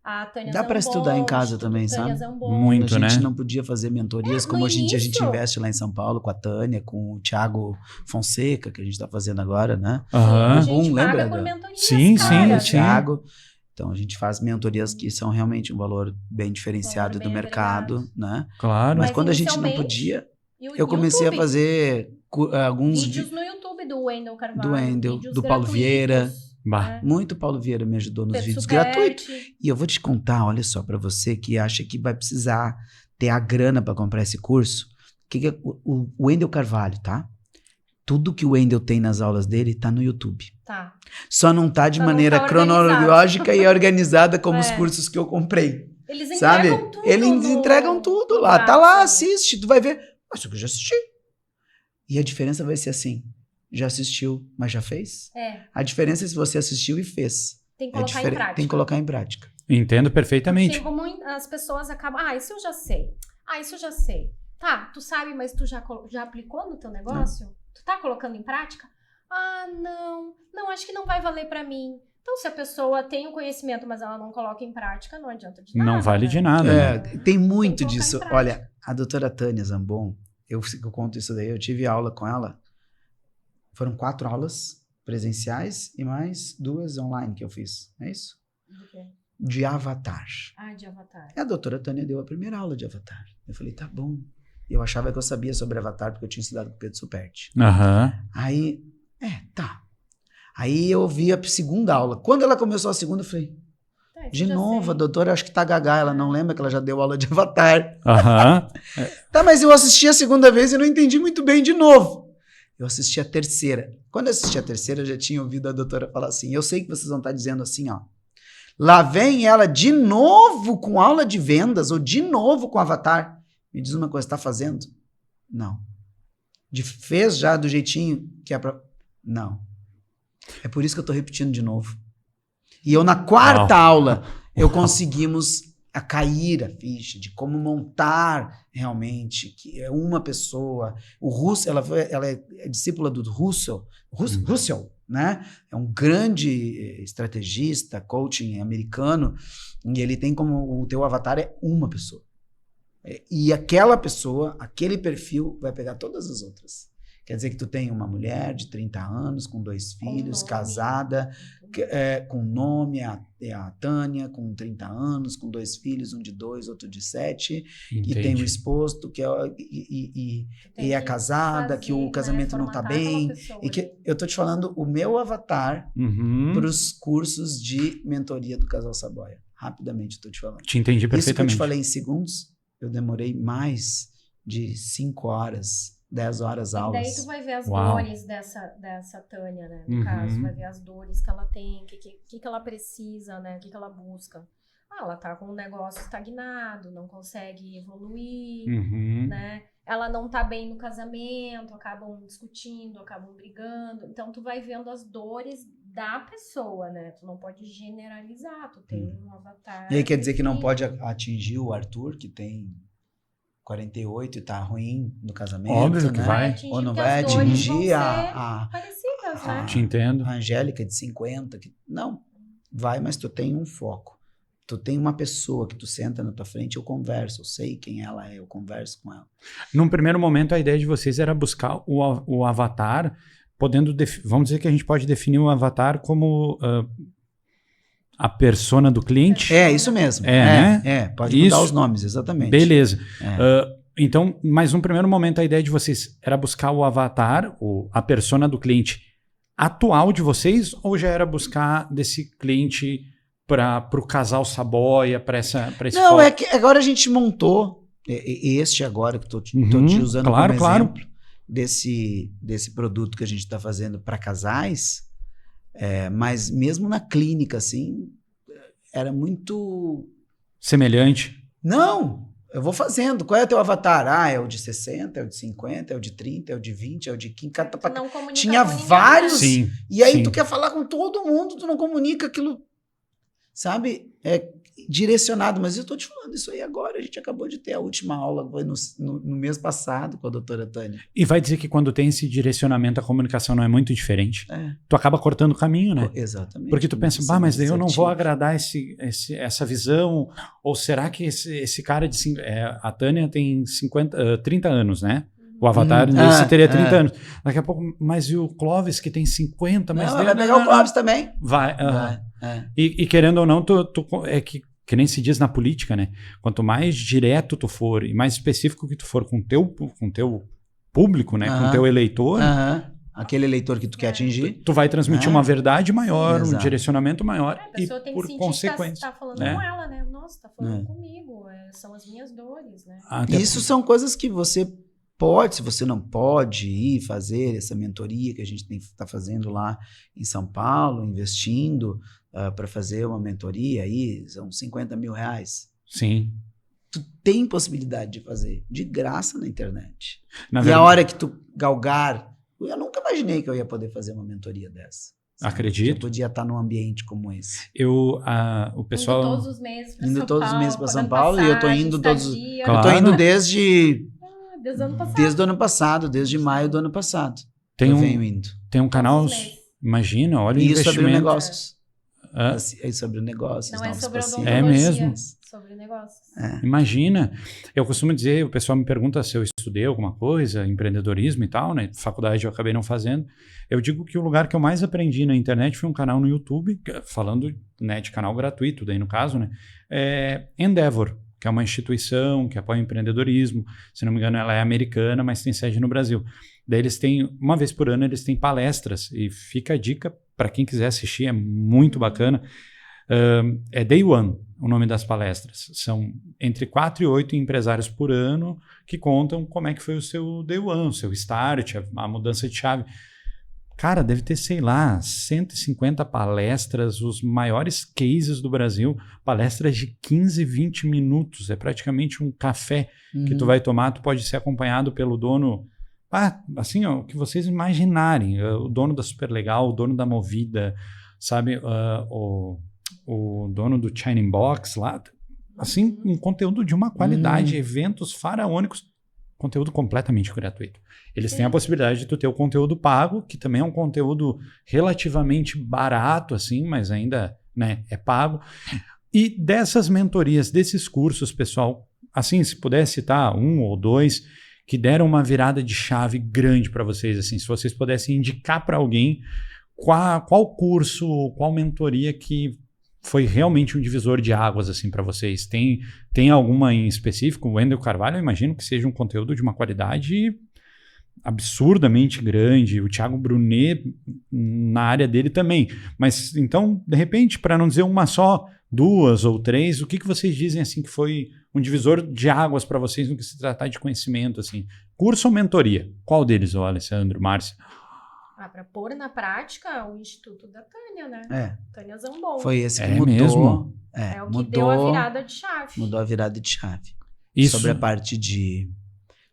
A Tânia Dá para estudar em casa também, Tânia sabe? Zambon. Muito, A gente né? não podia fazer mentorias como a gente investe lá em São Paulo com a Tânia, com o Thiago Fonseca, que a gente está fazendo agora, né? A Aham. gente paga lembra? por mentorias, Sim, cara. sim. Thiago. Então a gente faz mentorias que são realmente um valor bem diferenciado Valor bem do mercado, né? Claro. Mas Mas quando a gente não inicialmente, podia, E o eu comecei YouTube, a fazer alguns vídeos no YouTube do Wendel Carvalho. do Wendel, vídeos do Paulo gratuitos, Vieira. Bah. né? Muito Paulo Vieira me ajudou nos Pedro vídeos Superti. gratuitos. E eu vou te contar, olha só, para você que acha que vai precisar ter a grana para comprar esse curso, que é o Wendel Carvalho, tá? Tudo que o Wendel tem nas aulas dele tá no YouTube. Tá. Só não tá de Só não maneira tá cronológica e organizada como os É. cursos que eu comprei. Eles Sabe? entregam tudo. Eles entregam tudo lá. Tá lá, assiste, tu vai ver. Mas isso que eu já assisti. E a diferença vai ser assim. Já assistiu, mas já fez? A diferença é se você assistiu e fez. Tem que colocar em prática. Tem que colocar em prática. Entendo perfeitamente. Porque as pessoas acabam... isso eu já sei. Isso eu já sei. Tá, tu sabe, mas tu já aplicou no teu negócio? Tu tá colocando em prática? Não, acho que não vai valer pra mim. Então, se a pessoa tem o conhecimento, mas ela não coloca em prática, não adianta de nada. Não vale né? de nada. né? Tem muito Tem que colocar disso. em prática. Olha, a doutora Tânia Zambon, eu conto isso daí, eu tive aula com ela. Foram 4 aulas presenciais e mais 2 online que eu fiz. É isso? Do quê? De Avatar. De Avatar. A doutora Tânia deu a primeira aula de Avatar. Eu falei, tá bom. Eu achava que eu sabia sobre Avatar porque eu tinha estudado com o Pedro Superti. Aham. Aí, tá. Aí eu ouvi a segunda aula. Quando ela começou a segunda, eu falei, Tá, isso de eu já novo, sei. a doutora acho que tá gaga, ela não lembra que ela já deu aula de Avatar. Aham. Tá, mas eu assisti a segunda vez e não entendi muito bem de novo. Eu assisti a terceira. Quando eu assisti a terceira, eu já tinha ouvido a doutora falar assim, eu sei que vocês vão estar dizendo assim, ó, lá vem ela de novo com aula de vendas ou de novo com Avatar. Me diz uma coisa, tá fazendo? Não. Fez já do jeitinho que é pra... Não. É por isso que eu tô repetindo de novo. E eu na quarta aula, eu conseguimos a cair a ficha de como montar realmente, que é uma pessoa. O Russell, ela é discípula do Russell, né? É um grande estrategista, coaching americano, e ele tem como o teu avatar é uma pessoa. E aquela pessoa, aquele perfil, vai pegar todas as outras. Quer dizer que tu tem uma mulher de 30 anos, com 2 filhos, casada, com nome, a Tânia, com 30 anos, com 2 filhos, um de 2, outro de 7, Entendi. e tem o esposo, que é casada, que o casamento não tá bem. E que eu tô te falando o meu avatar para os cursos de mentoria do Casal Saboia. Rapidamente eu tô te falando. Te entendi Isso que eu perfeitamente. te falei em segundos, eu demorei mais de 5 horas, 10 horas aulas. E daí tu vai ver as Uau. dores dessa Tânia, né? No caso, vai ver as dores que ela tem, o que ela precisa, né? O que ela busca. Ela tá com um negócio estagnado, não consegue evoluir, né? Ela não tá bem no casamento, acabam discutindo, acabam brigando. Então, tu vai vendo as dores da pessoa, né? Tu não pode generalizar, tu tem um avatar. E aí quer dizer que não pode atingir o Arthur, que tem 48 e tá ruim no casamento, Óbvio que né? vai. Ou não porque vai as dores atingir vão a ser parecidas, né? Te entendo. a Angélica de 50. Não, vai, mas tu tem um foco. Tu tem uma pessoa que tu senta na tua frente, eu converso, eu sei quem ela é, eu converso com ela. Num primeiro momento, a ideia de vocês era buscar o avatar vamos dizer que a gente pode definir o avatar como a persona do cliente. É, isso mesmo. Né? Pode mudar os nomes, exatamente. Beleza. Então, mas num primeiro momento, a ideia de vocês era buscar o avatar, a persona do cliente atual de vocês, ou já era buscar desse cliente para o casal Saboia, para esse Não, foco? é que agora a gente montou este agora que estou te usando como exemplo desse produto que a gente está fazendo para casais, mas mesmo na clínica, assim, era muito... Semelhante? Não, eu vou fazendo. Qual é o teu avatar? É o de 60, é o de 50, é o de 30, é o de 20, é o de 15. Tinha vários. Sim, e aí sim. tu quer falar com todo mundo, tu não comunica aquilo, sabe? É direcionado. Mas eu estou te falando isso aí agora. A gente acabou de ter a última aula, foi no mês passado com a doutora Tânia. E vai dizer que quando tem esse direcionamento, a comunicação não é muito diferente. Tu acaba cortando o caminho, né? Exatamente. Porque tu pensa, mas daí eu não vou agradar essa visão, ou será que esse cara a Tânia tem 30 anos, né? O avatar desse teria 30 anos. Daqui a pouco, mas e o Clóvis que tem 50? Mas não, vai pegar o Clóvis também. Vai. E querendo ou não, é que nem se diz na política, né? Quanto mais direto tu for e mais específico que tu for com teu público, né? Com teu eleitor, aquele eleitor que tu quer atingir, tu vai transmitir uma verdade maior, um direcionamento maior e por consequência. Tá falando com ela, né? Nossa, tá falando comigo, são as minhas dores, né? Isso são coisas que você pode, se você não pode ir fazer essa mentoria que a gente está fazendo lá em São Paulo, investindo para fazer uma mentoria aí, são 50 mil reais. Sim. Tu tem possibilidade de fazer de graça na internet. E a hora que tu galgar, eu nunca imaginei que eu ia poder fazer uma mentoria dessa. Sabe? Acredito. Eu podia estar num ambiente como esse. O pessoal... Indo todos os meses para São Paulo e eu tô indo estadia. Eu tô indo desde o ano passado, desde maio do ano passado. Venho indo. Tem um canal, imagina, olha o investimento. Sobre negócios. É sobre negócios. Não é sobre odontologia. É mesmo. Sobre negócios. Imagina. Eu costumo dizer, o pessoal me pergunta se eu estudei alguma coisa, empreendedorismo e tal, né? Faculdade eu acabei não fazendo. Eu digo que o lugar que eu mais aprendi na internet foi um canal no YouTube, falando, né, de canal gratuito, daí no caso, né? Endeavor, que é uma instituição que apoia o empreendedorismo. Se não me engano, ela é americana, mas tem sede no Brasil. Daí eles têm, uma vez por ano, eles têm palestras, e fica a dica para quem quiser assistir, é muito bacana. É Day One, o nome das palestras. São entre 4 e 8 empresários por ano que contam como é que foi o seu Day One, o seu start, a mudança de chave. Cara, deve ter, sei lá, 150 palestras, os maiores cases do Brasil, palestras de 15, 20 minutos. É praticamente um café que tu vai tomar, tu pode ser acompanhado pelo dono... assim, ó, o que vocês imaginarem. O dono da Superlegal, o dono da Movida, sabe? O dono do Shining Box lá. Assim, um conteúdo de uma qualidade, eventos faraônicos, conteúdo completamente gratuito. Eles têm a possibilidade de tu ter o conteúdo pago, que também é um conteúdo relativamente barato, assim, mas ainda, né, é pago. E dessas mentorias, desses cursos, pessoal, assim, se puder citar 1 ou 2 que deram uma virada de chave grande para vocês, assim, se vocês pudessem indicar para alguém qual curso, qual mentoria que foi realmente um divisor de águas, assim, para vocês. Tem alguma em específico? O Wendel Carvalho, eu imagino que seja um conteúdo de uma qualidade absurdamente grande. O Thiago Brunet, na área dele também. Mas, então, de repente, para não dizer uma só, 2 ou 3, o que vocês dizem, assim, que foi um divisor de águas para vocês no que se tratar de conhecimento, assim? Curso ou mentoria? Qual deles, Alessandro, Márcia? Para pôr na prática, o Instituto da Tânia, né? Tânia Zambon. Foi esse que mudou. Mesmo? É o que deu a virada de chave. Mudou a virada de chave. Isso. Sobre a parte de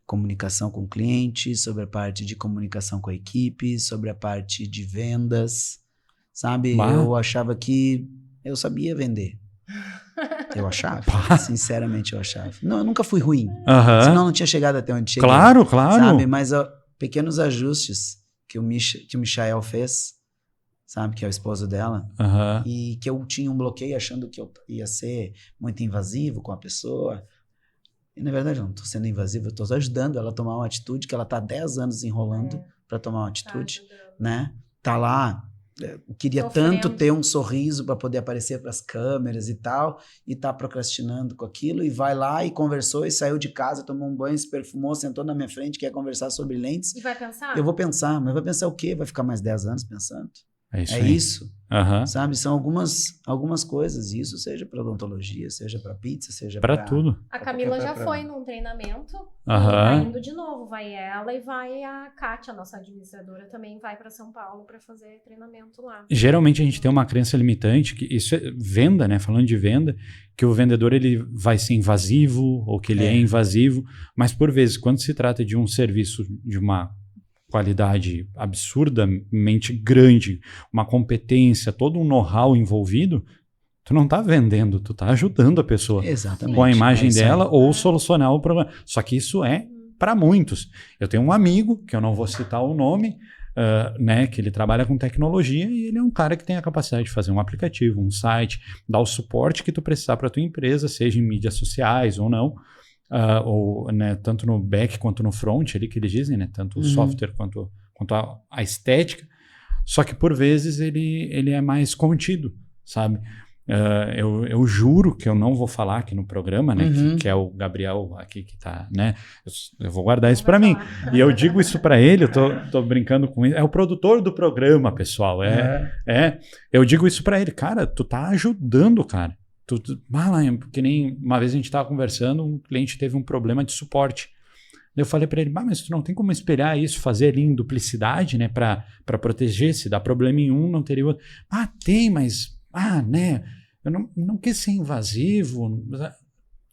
comunicação com o cliente, sobre a parte de comunicação com a equipe, sobre a parte de vendas, sabe? Eu achava que eu sabia vender. Eu achava. Sinceramente, eu achava. Não, eu nunca fui ruim. Senão não tinha chegado até onde cheguei. Claro. Sabe? Mas pequenos ajustes que o Michael fez, sabe? Que é o esposo dela. E que eu tinha um bloqueio achando que eu ia ser muito invasivo com a pessoa. E, na verdade, eu não estou sendo invasivo. Eu estou ajudando ela a tomar uma atitude que ela está há 10 anos enrolando para tomar uma atitude, ajudando. né? Tá lá, queria Sofrendo. tanto ter um sorriso para poder aparecer para as câmeras e tal, e tá procrastinando com aquilo, e vai lá e conversou, e saiu de casa, tomou um banho, se perfumou, sentou na minha frente, quer conversar sobre lentes. E vai pensar? Eu vou pensar, mas vai pensar o quê? Vai ficar mais 10 anos pensando? É isso É aí. isso, Aham. sabe? São algumas coisas, isso seja para odontologia, seja para pizza, seja Pra para tudo. A Camila já pra- foi num treinamento e Aham. tá indo de novo. Vai ela e vai a Kátia, nossa administradora, também vai para São Paulo para fazer treinamento lá. Geralmente a gente tem uma crença limitante, que isso é venda, né? Falando de venda, que o vendedor ele vai ser invasivo ou que ele é invasivo, mas por vezes, quando se trata de um serviço de uma qualidade absurdamente grande, uma competência, todo um know-how envolvido, tu não tá vendendo, tu tá ajudando a pessoa Exatamente. com a imagem É isso aí. dela ou solucionar o problema. Só que isso é para muitos. Eu tenho um amigo, que eu não vou citar o nome, né, que ele trabalha com tecnologia e ele é um cara que tem a capacidade de fazer um aplicativo, um site, dar o suporte que tu precisar para tua empresa, seja em mídias sociais ou não, ou, né, tanto no back quanto no front, ali que eles dizem, né, tanto o software quanto a estética. Só que por vezes ele é mais contido, sabe? Eu juro que eu não vou falar aqui no programa, né? Que é o Gabriel aqui que tá, né? Eu vou guardar isso para mim. E eu digo isso para ele, eu tô brincando com ele. É o produtor do programa, pessoal. Eu digo isso para ele. Cara, tu tá ajudando, cara. Que nem uma vez a gente tava conversando, um cliente teve um problema de suporte. Eu falei para ele, mas tu não tem como espelhar isso, fazer ali em duplicidade, né? Para proteger, se dá problema em um, não teria outro. Tem, mas... né? Eu não quis ser invasivo.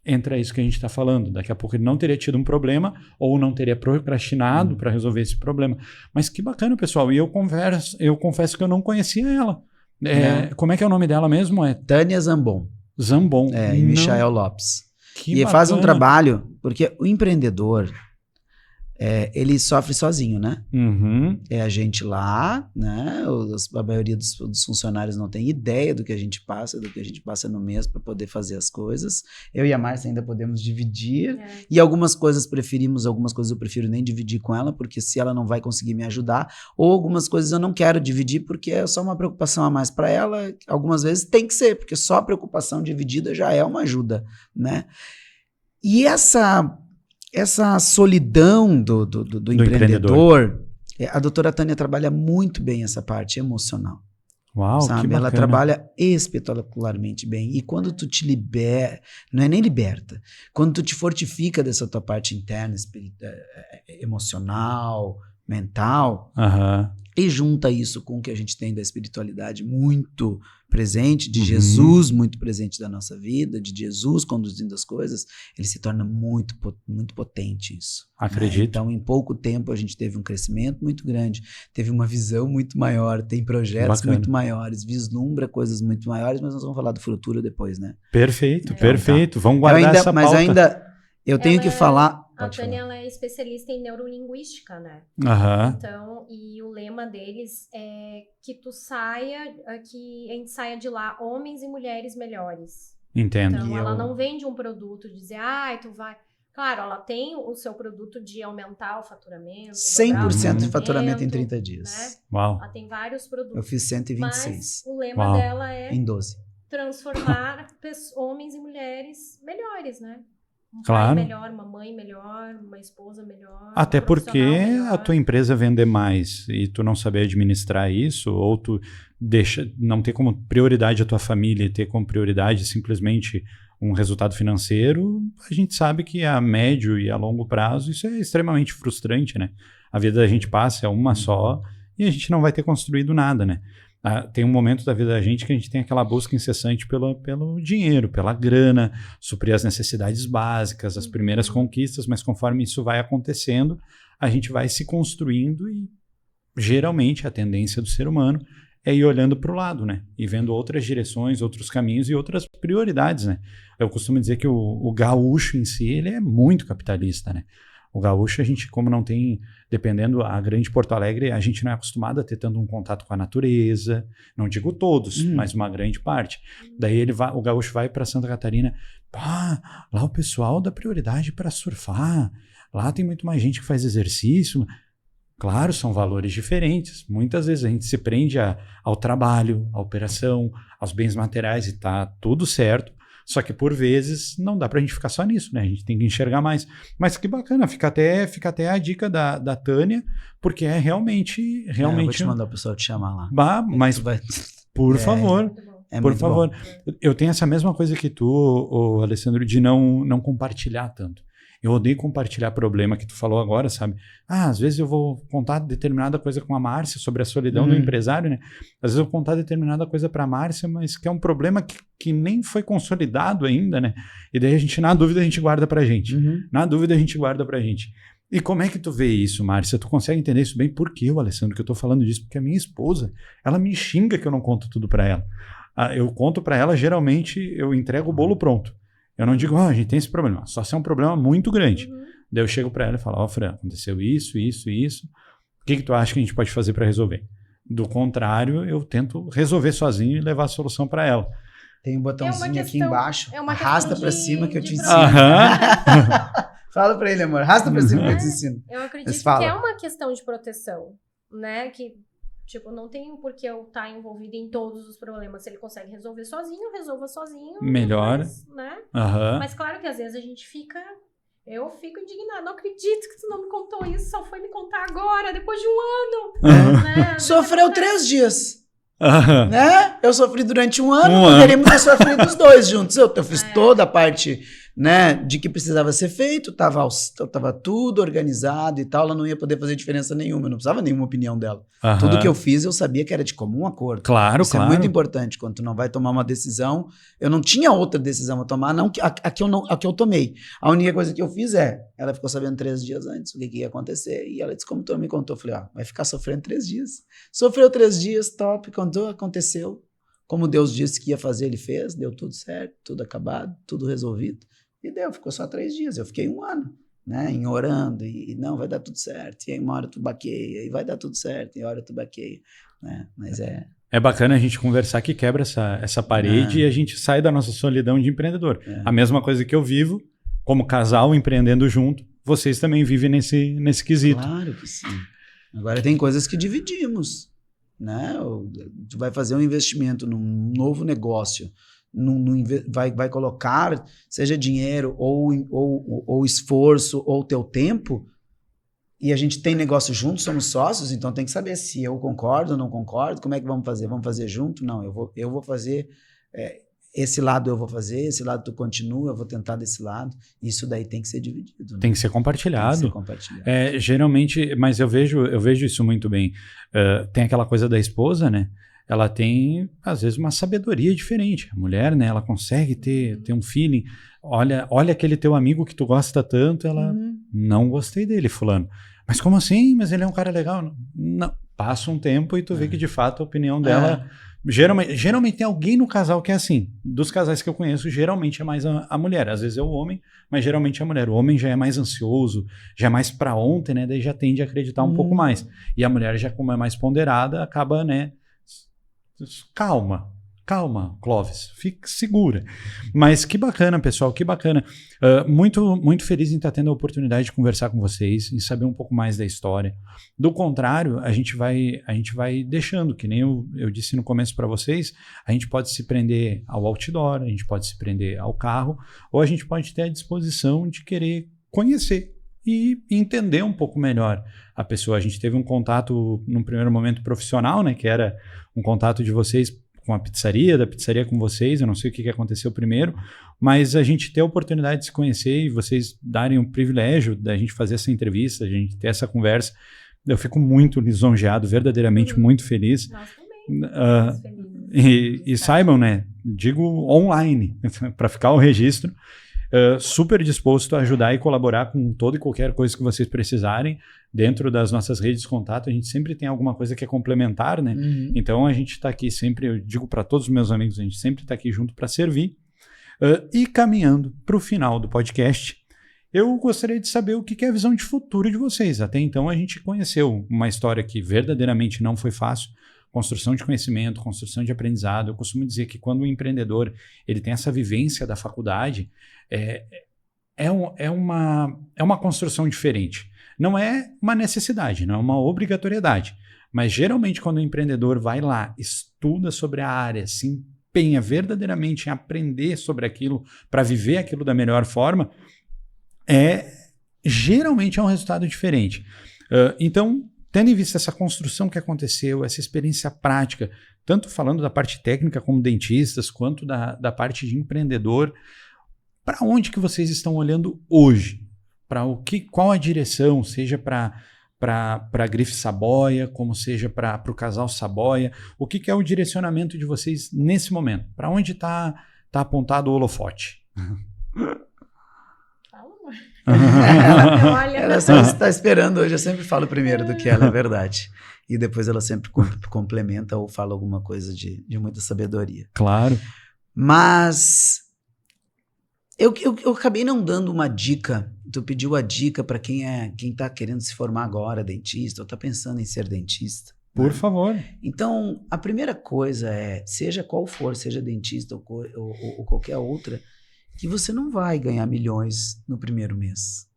Entra isso que a gente está falando. Daqui a pouco ele não teria tido um problema ou não teria procrastinado para resolver esse problema. Mas que bacana, pessoal. E eu confesso que eu não conhecia ela. Como é que é o nome dela mesmo? É Tânia Zambon. Zambon. E Michael Lopes. Que e bacana. faz um trabalho, porque o empreendedor, ele sofre sozinho, né? Uhum. É a gente lá, né? A maioria dos funcionários não tem ideia do que a gente passa no mês para poder fazer as coisas. Eu e a Márcia ainda podemos dividir. E algumas coisas eu prefiro nem dividir com ela, porque se ela não vai conseguir me ajudar, ou algumas coisas eu não quero dividir, porque é só uma preocupação a mais para ela. Algumas vezes tem que ser, porque só a preocupação dividida já é uma ajuda, né? E essa solidão do empreendedor, a doutora Tânia trabalha muito bem essa parte emocional. Uau, sabe? Que bacana. Ela trabalha espetacularmente bem. E quando tu te libera, não é nem liberta, quando tu te fortifica dessa tua parte interna, emocional, mental, e junta isso com o que a gente tem da espiritualidade muito presente, de Jesus muito presente da nossa vida, de Jesus conduzindo as coisas, ele se torna muito, muito potente isso. Acredito. Né? Então, em pouco tempo, a gente teve um crescimento muito grande, teve uma visão muito maior, tem projetos muito maiores, vislumbra coisas muito maiores, mas nós vamos falar do futuro depois, né? Perfeito, perfeito. Vamos guardar essa pauta. Mas ainda, eu tenho que falar... A Tânia, ela é especialista em neurolinguística, né? Então, e o lema deles é que que a gente saia de lá homens e mulheres melhores. Entendo. Então, ela não vende um produto, dizer, tu vai... Claro, ela tem o seu produto de aumentar o faturamento. 100% de faturamento em 30 dias. Né? Uau. Ela tem vários produtos. Eu fiz 126. Mas o lema dela é... Em 12. Transformar homens e mulheres melhores, né? Um claro. pai melhor, uma mãe melhor, uma esposa melhor. Até porque a tua empresa vender mais e tu não saber administrar isso, ou tu não ter como prioridade a tua família e ter como prioridade simplesmente um resultado financeiro, a gente sabe que a médio e a longo prazo isso é extremamente frustrante, né? A vida da gente passa, é uma só, e a gente não vai ter construído nada, né? Tem um momento da vida da gente que a gente tem aquela busca incessante pelo dinheiro, pela grana, suprir as necessidades básicas, as primeiras conquistas, mas conforme isso vai acontecendo, a gente vai se construindo e geralmente a tendência do ser humano é ir olhando para o lado, né? E vendo outras direções, outros caminhos e outras prioridades, né? Eu costumo dizer que o gaúcho em si, ele é muito capitalista, né? O gaúcho, a gente, como não tem, dependendo, a grande Porto Alegre, a gente não é acostumado a ter tanto um contato com a natureza, não digo todos, mas uma grande parte. Daí o gaúcho vai para Santa Catarina, lá o pessoal dá prioridade para surfar, lá tem muito mais gente que faz exercício. Claro, são valores diferentes. Muitas vezes a gente se prende ao trabalho, à operação, aos bens materiais e tá tudo certo. Só que por vezes não dá pra gente ficar só nisso, né? A gente tem que enxergar mais. Mas que bacana, fica até a dica da Tânia, porque é realmente... Eu vou te mandar o pessoal te chamar lá. Bah, mas por favor... Muito bom. Por favor, eu tenho essa mesma coisa que tu, Alessandro, de não compartilhar tanto. Eu odeio compartilhar problema que tu falou agora, sabe? Às vezes eu vou contar determinada coisa com a Márcia sobre a solidão do empresário, né? Às vezes eu vou contar determinada coisa para a Márcia, mas que é um problema que nem foi consolidado ainda, né? E daí a gente, na dúvida, a gente guarda pra gente. Na dúvida, a gente guarda pra gente. E como é que tu vê isso, Márcia? Tu consegue entender isso bem? Por que, Alessandro, que eu tô falando disso? Porque a minha esposa, ela me xinga que eu não conto tudo pra ela. Eu conto pra ela, geralmente, eu entrego o bolo pronto. Eu não digo, a gente tem esse problema. Só se é um problema muito grande. Daí eu chego pra ela e falo, Fran, aconteceu isso. O que tu acha que a gente pode fazer pra resolver? Do contrário, eu tento resolver sozinho e levar a solução pra ela. Tem um botãozinho aqui embaixo. Arrasta pra cima que eu te ensino. Fala pra ele, amor. Arrasta pra cima que eu te ensino. Eu acredito que é uma questão de proteção, né? Que, tipo, não tem por que eu estar envolvida em todos os problemas. Se ele consegue resolver sozinho, resolva sozinho. Melhor. Depois, né? Mas claro que às vezes a gente fica... Eu fico indignada. Não acredito que tu não me contou isso. Só foi me contar agora, depois de um ano. Né? Sofreu 3 dias. Né? Eu sofri durante um ano. Poderíamos ter sofrido os 2 juntos. Eu fiz toda a parte... Né, de que precisava ser feito, tava tudo organizado e tal, ela não ia poder fazer diferença nenhuma, eu não precisava nenhuma opinião dela. Tudo que eu fiz, eu sabia que era de comum acordo. Claro, Isso é muito importante, quando tu não vai tomar uma decisão, eu não tinha outra decisão a tomar, não a que eu tomei. A única coisa que eu fiz ela ficou sabendo 3 dias antes o que ia acontecer, e ela disse, como tu me contou, eu falei, vai ficar sofrendo 3 dias. Sofreu 3 dias, top, contou, aconteceu. Como Deus disse que ia fazer, ele fez, deu tudo certo, tudo acabado, tudo resolvido. E deu, ficou só 3 dias. Eu fiquei 1 ano, né? Em orando, e não, vai dar tudo certo. E aí uma hora tu baqueia, e vai dar tudo certo, e uma hora tu baqueia, né? Mas é bacana a gente conversar que quebra essa parede e a gente sai da nossa solidão de empreendedor. A mesma coisa que eu vivo, como casal empreendendo junto, vocês também vivem nesse quesito. Claro que sim. Agora tem coisas que dividimos, né? Tu vai fazer um investimento num novo negócio, vai colocar, seja dinheiro ou esforço ou teu tempo, e a gente tem negócio junto, somos sócios, então tem que saber se eu concordo ou não concordo, como é que vamos fazer? Vamos fazer junto? Não, eu vou fazer, esse lado eu vou fazer, esse lado tu continua, eu vou tentar desse lado, isso daí tem que ser dividido. Né? Tem que ser compartilhado. Geralmente, mas eu vejo isso muito bem. Tem aquela coisa da esposa, né? Ela tem, às vezes, uma sabedoria diferente. A mulher, né, ela consegue ter um feeling. Olha aquele teu amigo que tu gosta tanto, ela, não gostei dele, fulano. Mas como assim? Mas ele é um cara legal. Não. Passa um tempo e tu vê que, de fato, a opinião dela... Geralmente tem alguém no casal que é assim. Dos casais que eu conheço, geralmente é mais a mulher. Às vezes é o homem, mas geralmente é a mulher. O homem já é mais ansioso, já é mais pra ontem, né? Daí já tende a acreditar um pouco mais. E a mulher, já como é mais ponderada, acaba, né... Calma, Clóvis, fique segura. Mas que bacana, pessoal, que bacana. Muito, muito feliz em estar tendo a oportunidade de conversar com vocês, em saber um pouco mais da história. Do contrário, a gente vai deixando, que nem eu disse no começo para vocês, a gente pode se prender ao outdoor, a gente pode se prender ao carro, ou a gente pode ter a disposição de querer conhecer e entender um pouco melhor a pessoa. A gente teve um contato, num primeiro momento, profissional, né, que era um contato de vocês com a pizzaria, da pizzaria com vocês, eu não sei o que aconteceu primeiro, mas a gente ter a oportunidade de se conhecer e vocês darem o privilégio da gente fazer essa entrevista, a gente ter essa conversa, eu fico muito lisonjeado, verdadeiramente muito feliz. Nós também. E saibam, né, digo online, para ficar o registro, super disposto a ajudar e colaborar com toda e qualquer coisa que vocês precisarem. Dentro das nossas redes de contato, a gente sempre tem alguma coisa que é complementar, né? Então a gente está aqui sempre, eu digo para todos os meus amigos, a gente sempre está aqui junto para servir. E caminhando para o final do podcast, eu gostaria de saber o que é a visão de futuro de vocês. Até então a gente conheceu uma história que verdadeiramente não foi fácil, construção de conhecimento, construção de aprendizado. Eu costumo dizer que quando o empreendedor ele tem essa vivência da faculdade, é uma construção diferente. Não é uma necessidade, não é uma obrigatoriedade. Mas geralmente quando o empreendedor vai lá, estuda sobre a área, se empenha verdadeiramente em aprender sobre aquilo para viver aquilo da melhor forma, geralmente é um resultado diferente. Então, tendo em vista essa construção que aconteceu, essa experiência prática, tanto falando da parte técnica como dentistas, quanto da parte de empreendedor, para onde que vocês estão olhando hoje? Qual a direção, seja para a Grife Saboia, como seja para o Casal Saboia? O que é o direcionamento de vocês nesse momento? Para onde está apontado o holofote? Olha. Ela sempre está esperando hoje. Eu sempre falo primeiro do que ela é verdade. E depois ela sempre complementa ou fala alguma coisa de muita sabedoria. Claro. Mas eu acabei não dando uma dica. Tu pediu a dica para quem está querendo se formar agora, dentista, ou está pensando em ser dentista. Por favor. Então, a primeira coisa seja qual for, seja dentista ou qualquer outra, que você não vai ganhar milhões no primeiro mês,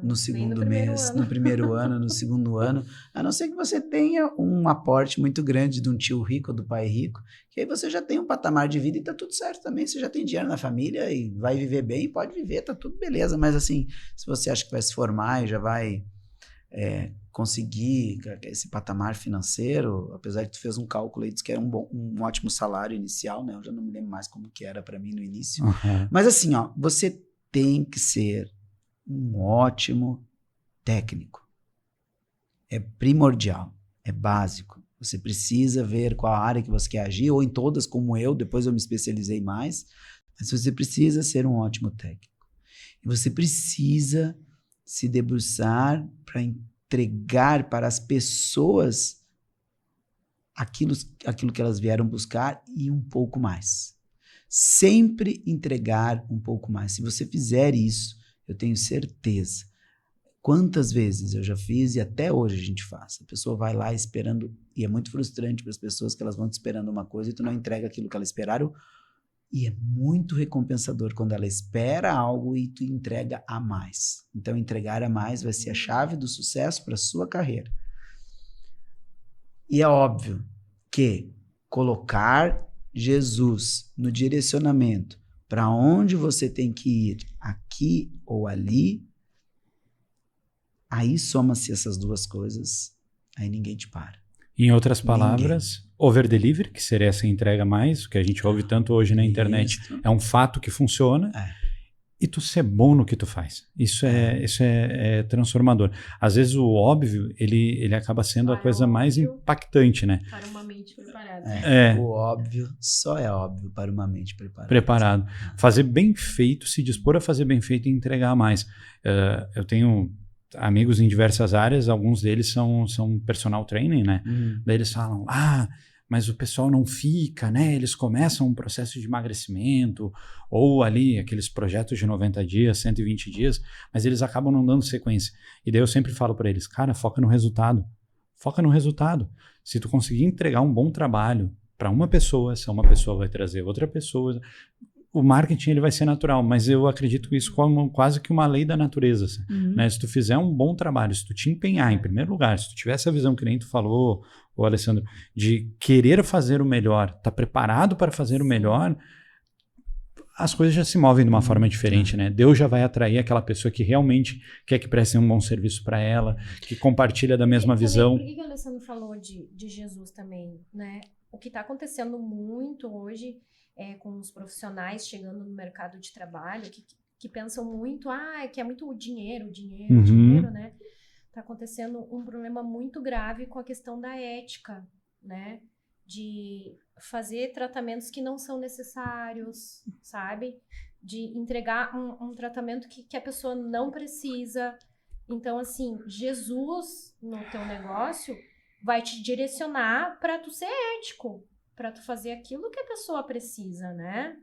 no segundo mês, no primeiro ano, no segundo ano, a não ser que você tenha um aporte muito grande de um tio rico ou do pai rico, que aí você já tem um patamar de vida e tá tudo certo também, você já tem dinheiro na família e vai viver bem, pode viver, tá tudo beleza, mas assim, se você acha que vai se formar e já vai conseguir esse patamar financeiro, apesar que tu fez um cálculo aí, disse que era um ótimo salário inicial, né? Eu já não me lembro mais como que era para mim no início. Uhum. Mas assim, ó, você tem que ser um ótimo técnico. É primordial, é básico. Você precisa ver qual a área que você quer agir, ou em todas como eu, depois eu me especializei mais, mas você precisa ser um ótimo técnico. E você precisa se debruçar para entregar para as pessoas aquilo que elas vieram buscar e um pouco mais. Sempre entregar um pouco mais. Se você fizer isso, eu tenho certeza. Quantas vezes eu já fiz e até hoje a gente faz. A pessoa vai lá esperando, e é muito frustrante para as pessoas que elas vão te esperando uma coisa e tu não entrega aquilo que elas esperaram. E é muito recompensador quando ela espera algo e tu entrega a mais. Então, entregar a mais vai ser a chave do sucesso para a sua carreira. E é óbvio que colocar Jesus no direcionamento para onde você tem que ir, aqui ou ali, aí soma-se essas duas coisas, aí ninguém te para. Em outras palavras, over-delivery, que seria essa entrega mais, que a gente ouve tanto hoje na internet, é um fato que funciona, e tu ser bom no que tu faz. Isso é transformador. Às vezes o óbvio, ele acaba sendo a coisa mais impactante, né? Para uma mente preparada. O óbvio só é óbvio para uma mente preparada. Fazer bem feito, se dispor a fazer bem feito e entregar mais. Eu tenho amigos em diversas áreas, alguns deles são personal training, né? Daí eles falam, mas o pessoal não fica, né? Eles começam um processo de emagrecimento, ou ali aqueles projetos de 90 dias, 120 dias, mas eles acabam não dando sequência. E daí eu sempre falo para eles, cara, foca no resultado. Foca no resultado. Se tu conseguir entregar um bom trabalho para uma pessoa, essa uma pessoa vai trazer outra pessoa. O marketing ele vai ser natural, mas eu acredito isso como quase que uma lei da natureza. Né? Se tu fizer um bom trabalho, se tu te empenhar em primeiro lugar, se tu tiver essa visão que nem tu falou, o Alessandro, de querer fazer o melhor, tá preparado para fazer o melhor, as coisas já se movem de uma forma diferente, né? Deus já vai atrair aquela pessoa que realmente quer que preste um bom serviço para ela, que compartilha da mesma visão. Por que o Alessandro falou de Jesus também, né? O que está acontecendo muito hoje com os dinheiro, chegando no mercado de trabalho, que pensam muito, que é muito dinheiro, né? Tá acontecendo um problema muito grave com a questão da ética, né? De fazer tratamentos que não são necessários, sabe? De entregar um tratamento que a pessoa não precisa. Então, assim, Jesus no teu negócio vai te direcionar para tu ser ético, para tu fazer aquilo que a pessoa precisa, né?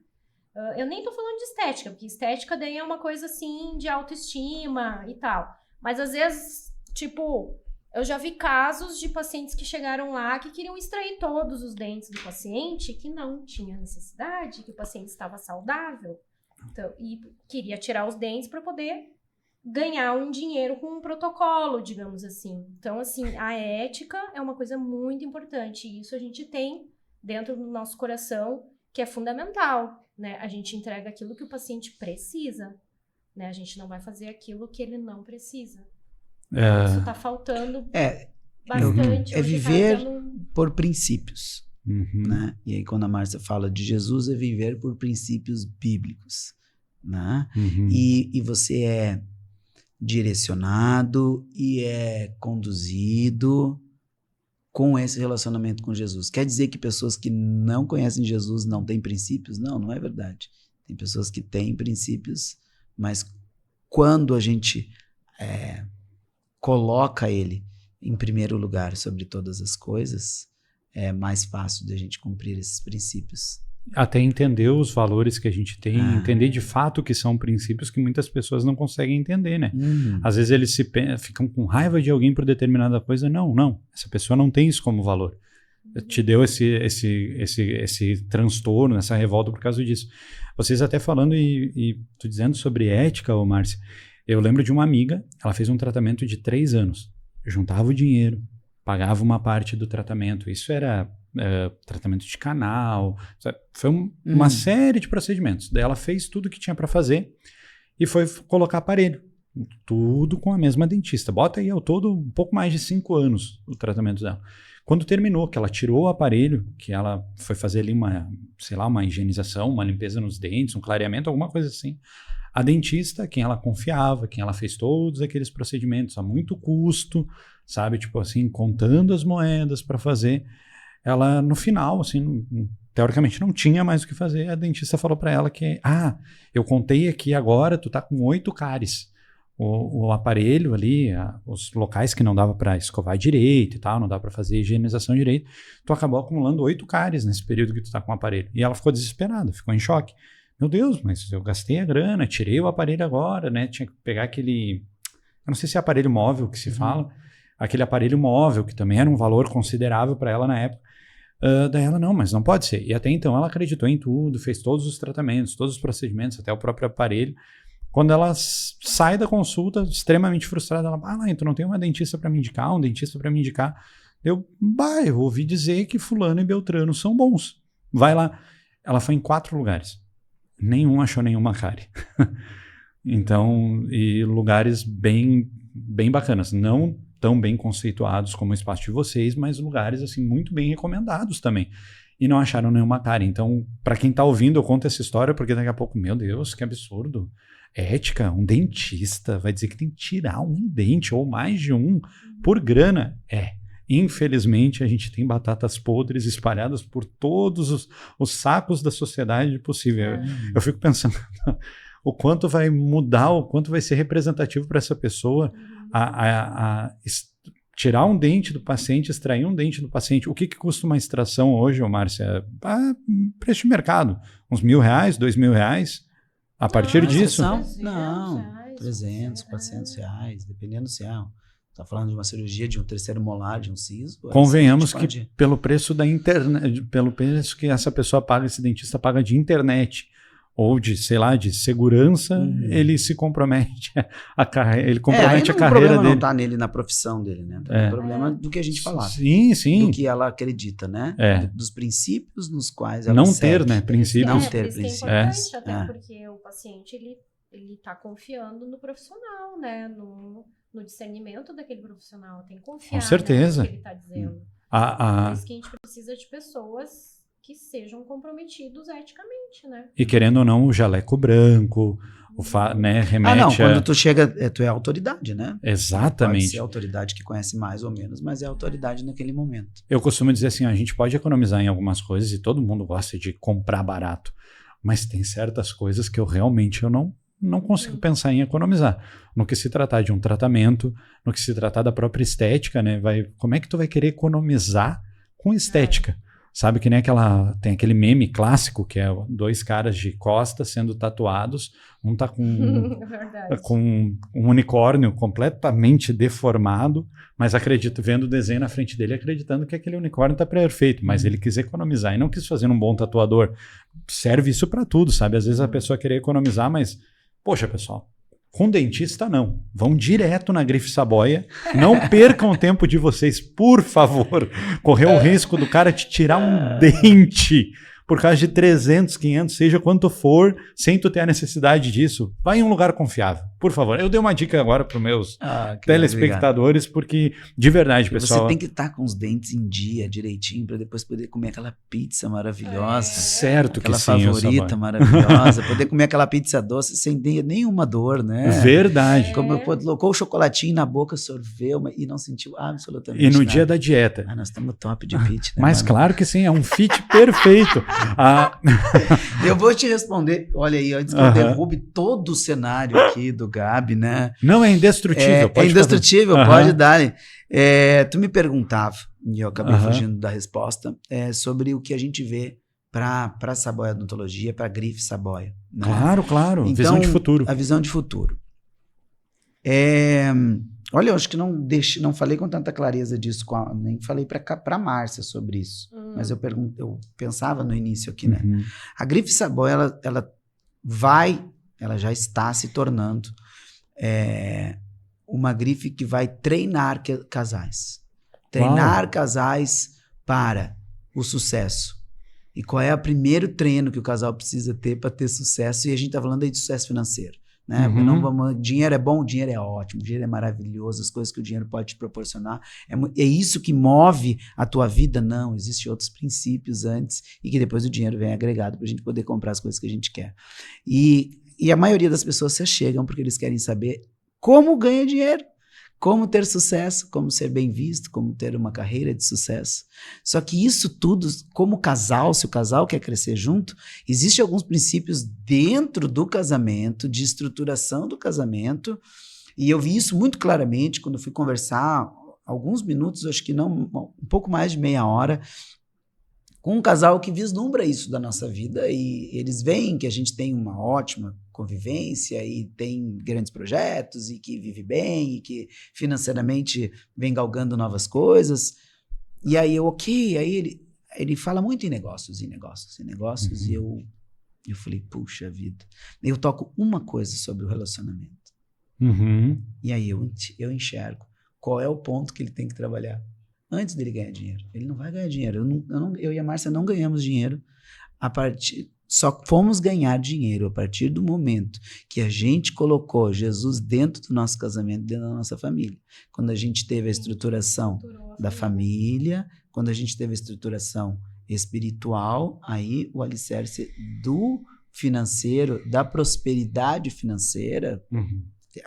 Eu nem tô falando de estética, porque estética daí é uma coisa assim de autoestima e tal. Mas às vezes, tipo, eu já vi casos de pacientes que chegaram lá que queriam extrair todos os dentes do paciente, que não tinha necessidade, que o paciente estava saudável. Então, e queria tirar os dentes para poder ganhar um dinheiro com um protocolo, digamos assim. Então, assim, a ética é uma coisa muito importante. E isso a gente tem dentro do nosso coração, que é fundamental, né? A gente entrega aquilo que o paciente precisa, né? A gente não vai fazer aquilo que ele não precisa. Isso tá faltando bastante. É hoje viver tá tendo por princípios, né? E aí quando a Márcia fala de Jesus, é viver por princípios bíblicos, né? E você é direcionado e é conduzido com esse relacionamento com Jesus. Quer dizer que pessoas que não conhecem Jesus não têm princípios? Não, não é verdade. Tem pessoas que têm princípios, mas quando a gente coloca ele em primeiro lugar sobre todas as coisas, é mais fácil de a gente cumprir esses princípios. Até entender os valores que a gente tem, entender de fato que são princípios que muitas pessoas não conseguem entender, né? Às vezes eles ficam com raiva de alguém por determinada coisa. Não, essa pessoa não tem isso como valor. Te deu esse transtorno, essa revolta por causa disso. Vocês até falando e tu dizendo sobre ética, ô Márcia, eu lembro de uma amiga, ela fez um tratamento de 3 anos, juntava o dinheiro, pagava uma parte do tratamento, isso era tratamento de canal, foi uma série de procedimentos. Daí ela fez tudo o que tinha para fazer e foi colocar aparelho, tudo com a mesma dentista. Bota aí ao todo um pouco mais de 5 anos o tratamento dela. Quando terminou, que ela tirou o aparelho, que ela foi fazer ali uma higienização, uma limpeza nos dentes, um clareamento, alguma coisa assim, a dentista, quem ela confiava, quem ela fez todos aqueles procedimentos a muito custo, sabe, tipo assim, contando as moedas para fazer, ela no final, assim, teoricamente não tinha mais o que fazer, a dentista falou para ela que, eu contei aqui agora, tu tá com 8 cáries. O aparelho ali, os locais que não dava para escovar direito e tal, não dava para fazer higienização direito, tu acabou acumulando 8 cáries nesse período que tu tá com o aparelho. E ela ficou desesperada, ficou em choque. Meu Deus, mas eu gastei a grana, tirei o aparelho agora, né? Tinha que pegar aquele, eu não sei se é aparelho móvel que se fala, aquele aparelho móvel que também era um valor considerável para ela na época. Daí ela, não, mas não pode ser. E até então ela acreditou em tudo, fez todos os tratamentos, todos os procedimentos, até o próprio aparelho. Quando ela sai da consulta, extremamente frustrada, ela, tu não tem uma dentista para me indicar, um dentista para me indicar? Eu ouvi dizer que fulano e beltrano são bons. Vai lá. Ela foi em 4 lugares. Nenhum achou nenhuma cárie. Então, e lugares bem, bem bacanas. Não tão bem conceituados como o espaço de vocês, mas lugares assim muito bem recomendados também. E não acharam nenhuma cárie. Então, para quem tá ouvindo, eu conto essa história porque daqui a pouco, meu Deus, que absurdo. Ética, um dentista vai dizer que tem que tirar um dente ou mais de um por grana. Infelizmente, a gente tem batatas podres espalhadas por todos os sacos da sociedade possível. Eu fico pensando o quanto vai mudar, o quanto vai ser representativo para essa pessoa tirar um dente do paciente, extrair um dente do paciente. O que custa uma extração hoje, Márcia? Preço de mercado. Uns R$1.000, R$2.000. A partir disso... Não, 300, 400 reais, dependendo se está falando de uma cirurgia de um terceiro molar, de um siso. Convenhamos que pelo preço da internet, pelo preço que essa pessoa paga, esse dentista paga de internet, ou de, sei lá, de segurança, ele se compromete a carreira, ele compromete a carreira dele. O problema não está nele na profissão dele, né? O problema do que a gente falava. Sim. Do que ela acredita, né? Dos princípios nos quais ela não segue. Ter, né? Princípios. Não ter princípios. princípios. É importante, até porque o paciente, ele tá confiando no profissional, né? No discernimento daquele profissional. Tem que confiar, com certeza, no que ele tá dizendo. Por isso que a gente precisa de pessoas que sejam comprometidos eticamente, né? E querendo ou não, o jaleco branco, né, remete quando tu chega, tu é autoridade, né? Exatamente. Pode ser a autoridade que conhece mais ou menos, mas é autoridade naquele momento. Eu costumo dizer assim, a gente pode economizar em algumas coisas e todo mundo gosta de comprar barato, mas tem certas coisas que eu não consigo pensar em economizar. No que se tratar de um tratamento, no que se tratar da própria estética, né? Como é que tu vai querer economizar com estética? Sabe que nem tem aquele meme clássico que é 2 caras de costas sendo tatuados, um tá Verdade. com um unicórnio completamente deformado, mas vendo o desenho na frente dele, acreditando que aquele unicórnio tá perfeito, mas ele quis economizar e não quis fazer um bom tatuador. Serve isso para tudo, sabe? Às vezes a pessoa querer economizar, mas, poxa, pessoal, com dentista não. Vão direto na Grife Saboia. Não percam o tempo de vocês, por favor. Correr o risco do cara te tirar um dente por causa de 300, 500, seja quanto for, sem tu ter a necessidade disso. Vai em um lugar confiável, por favor. Eu dei uma dica agora para os meus telespectadores, porque, de verdade, pessoal... Você tem que estar com os dentes em dia, direitinho, para depois poder comer aquela pizza maravilhosa. Certo que sim. Aquela favorita maravilhosa. Poder comer aquela pizza doce sem nenhuma dor, né? Verdade. Como colocou o chocolatinho na boca, sorveu e não sentiu absolutamente nada. E no nada. dia da dieta. Nós estamos top de fit, né? Mas mano? Claro que sim, é um fit perfeito. Eu vou te responder, olha aí, antes que eu derrube todo o cenário aqui do Gabi, né? Não, é indestrutível. É indestrutível, pode dar. Tu me perguntava, e eu acabei fugindo da resposta, sobre o que a gente vê para a Saboia Odontologia, para a Grife Saboia. Né? Claro. Então, visão de futuro. A visão de futuro. Olha, eu acho que não falei com tanta clareza disso, nem falei para a Márcia sobre isso, mas eu pensava no início aqui, né? A Grife Saboia, ela já está se tornando uma grife que vai treinar casais. Treinar casais para o sucesso. E qual é o primeiro treino que o casal precisa ter para ter sucesso? E a gente está falando aí de sucesso financeiro. Né? Dinheiro é bom, dinheiro é ótimo, dinheiro é maravilhoso, as coisas que o dinheiro pode te proporcionar. É isso que move a tua vida? Não, existem outros princípios antes e que depois o dinheiro vem agregado para a gente poder comprar as coisas que a gente quer. E a maioria das pessoas se achegam porque eles querem saber como ganhar dinheiro, como ter sucesso, como ser bem visto, como ter uma carreira de sucesso. Só que isso tudo, como casal, se o casal quer crescer junto, existem alguns princípios dentro do casamento, de estruturação do casamento, e eu vi isso muito claramente quando fui conversar alguns minutos, acho que não, um pouco mais de meia hora, com um casal que vislumbra isso da nossa vida, e eles veem que a gente tem uma ótima convivência e tem grandes projetos e que vive bem e que financeiramente vem galgando novas coisas. E aí aí ele fala muito em negócios. E eu falei, puxa vida, eu toco uma coisa sobre o relacionamento. E aí eu enxergo qual é o ponto que ele tem que trabalhar antes dele ganhar dinheiro. Ele não vai ganhar dinheiro. Eu e a Márcia não ganhamos dinheiro só fomos ganhar dinheiro a partir do momento que a gente colocou Jesus dentro do nosso casamento, dentro da nossa família. Quando a gente teve a estruturação da família, quando a gente teve a estruturação espiritual, aí o alicerce do financeiro, da prosperidade financeira,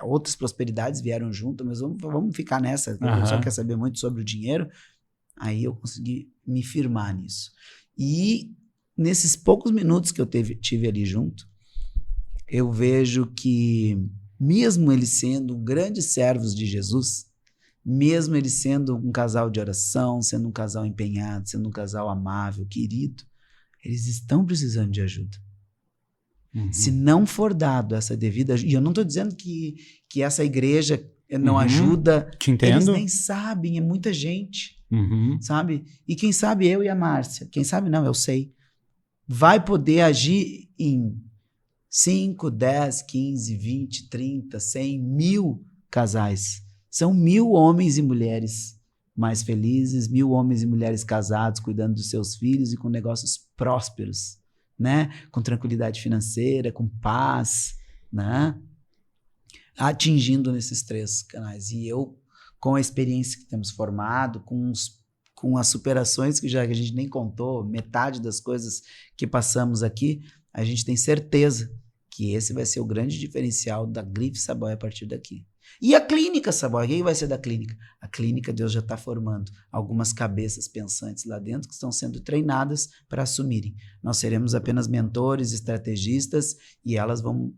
outras prosperidades vieram junto, mas vamos ficar nessa. Eu só quer saber muito sobre o dinheiro. Aí eu consegui me firmar nisso. E nesses poucos minutos que eu tive ali junto, eu vejo que, mesmo eles sendo grandes servos de Jesus, mesmo eles sendo um casal de oração, sendo um casal empenhado, sendo um casal amável, querido, eles estão precisando de ajuda. Se não for dado essa devida ajuda, e eu não estou dizendo que essa igreja não ajuda, te entendo. Eles nem sabem, é muita gente, sabe? E quem sabe eu e a Márcia, quem sabe não, eu sei, vai poder agir em 5, 10, 15, 20, 30, 100, 1000 casais. São 1000 homens e mulheres mais felizes, 1000 homens e mulheres casados, cuidando dos seus filhos e com negócios prósperos, né? Com tranquilidade financeira, com paz, né? Atingindo nesses 3 canais. E eu, com a experiência que temos formado, com as superações que a gente nem contou, metade das coisas que passamos aqui, a gente tem certeza que esse vai ser o grande diferencial da Grife Saboia a partir daqui. E a Clínica Saboia, o que vai ser da Clínica? A Clínica, Deus já está formando algumas cabeças pensantes lá dentro que estão sendo treinadas para assumirem. Nós seremos apenas mentores, estrategistas, e elas vão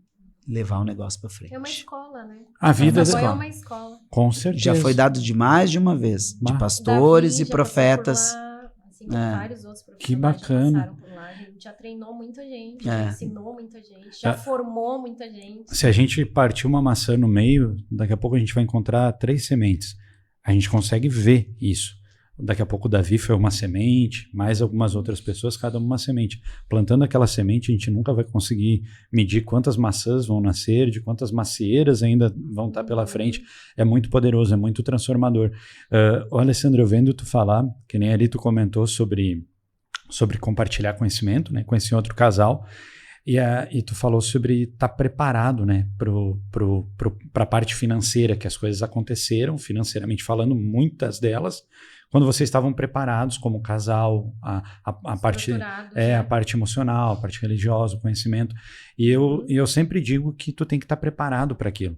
levar o negócio para frente. É uma escola, né? A vida é uma escola. Com certeza. Já foi dado de mais de uma vez, de pastores Davi e profetas. Lá, assim assim, tem vários outros profissionais que bacana. que passaram por lá. A gente já treinou muita gente, já ensinou muita gente, já formou muita gente. Se a gente partir uma maçã no meio, daqui a pouco a gente vai encontrar 3 sementes. A gente consegue ver isso. Daqui a pouco o Davi foi uma semente, mais algumas outras pessoas, cada uma semente. Plantando aquela semente, a gente nunca vai conseguir medir quantas maçãs vão nascer, de quantas macieiras ainda vão estar pela frente. É muito poderoso, é muito transformador. Alessandro, eu vendo tu falar, que nem ali tu comentou sobre compartilhar conhecimento, né, com esse outro casal, e tu falou sobre estar preparado, né, para a parte financeira, que as coisas aconteceram, financeiramente falando, muitas delas, quando vocês estavam preparados como casal, a parte emocional, a parte religiosa, o conhecimento. E eu sempre digo que tu tem que estar preparado para aquilo.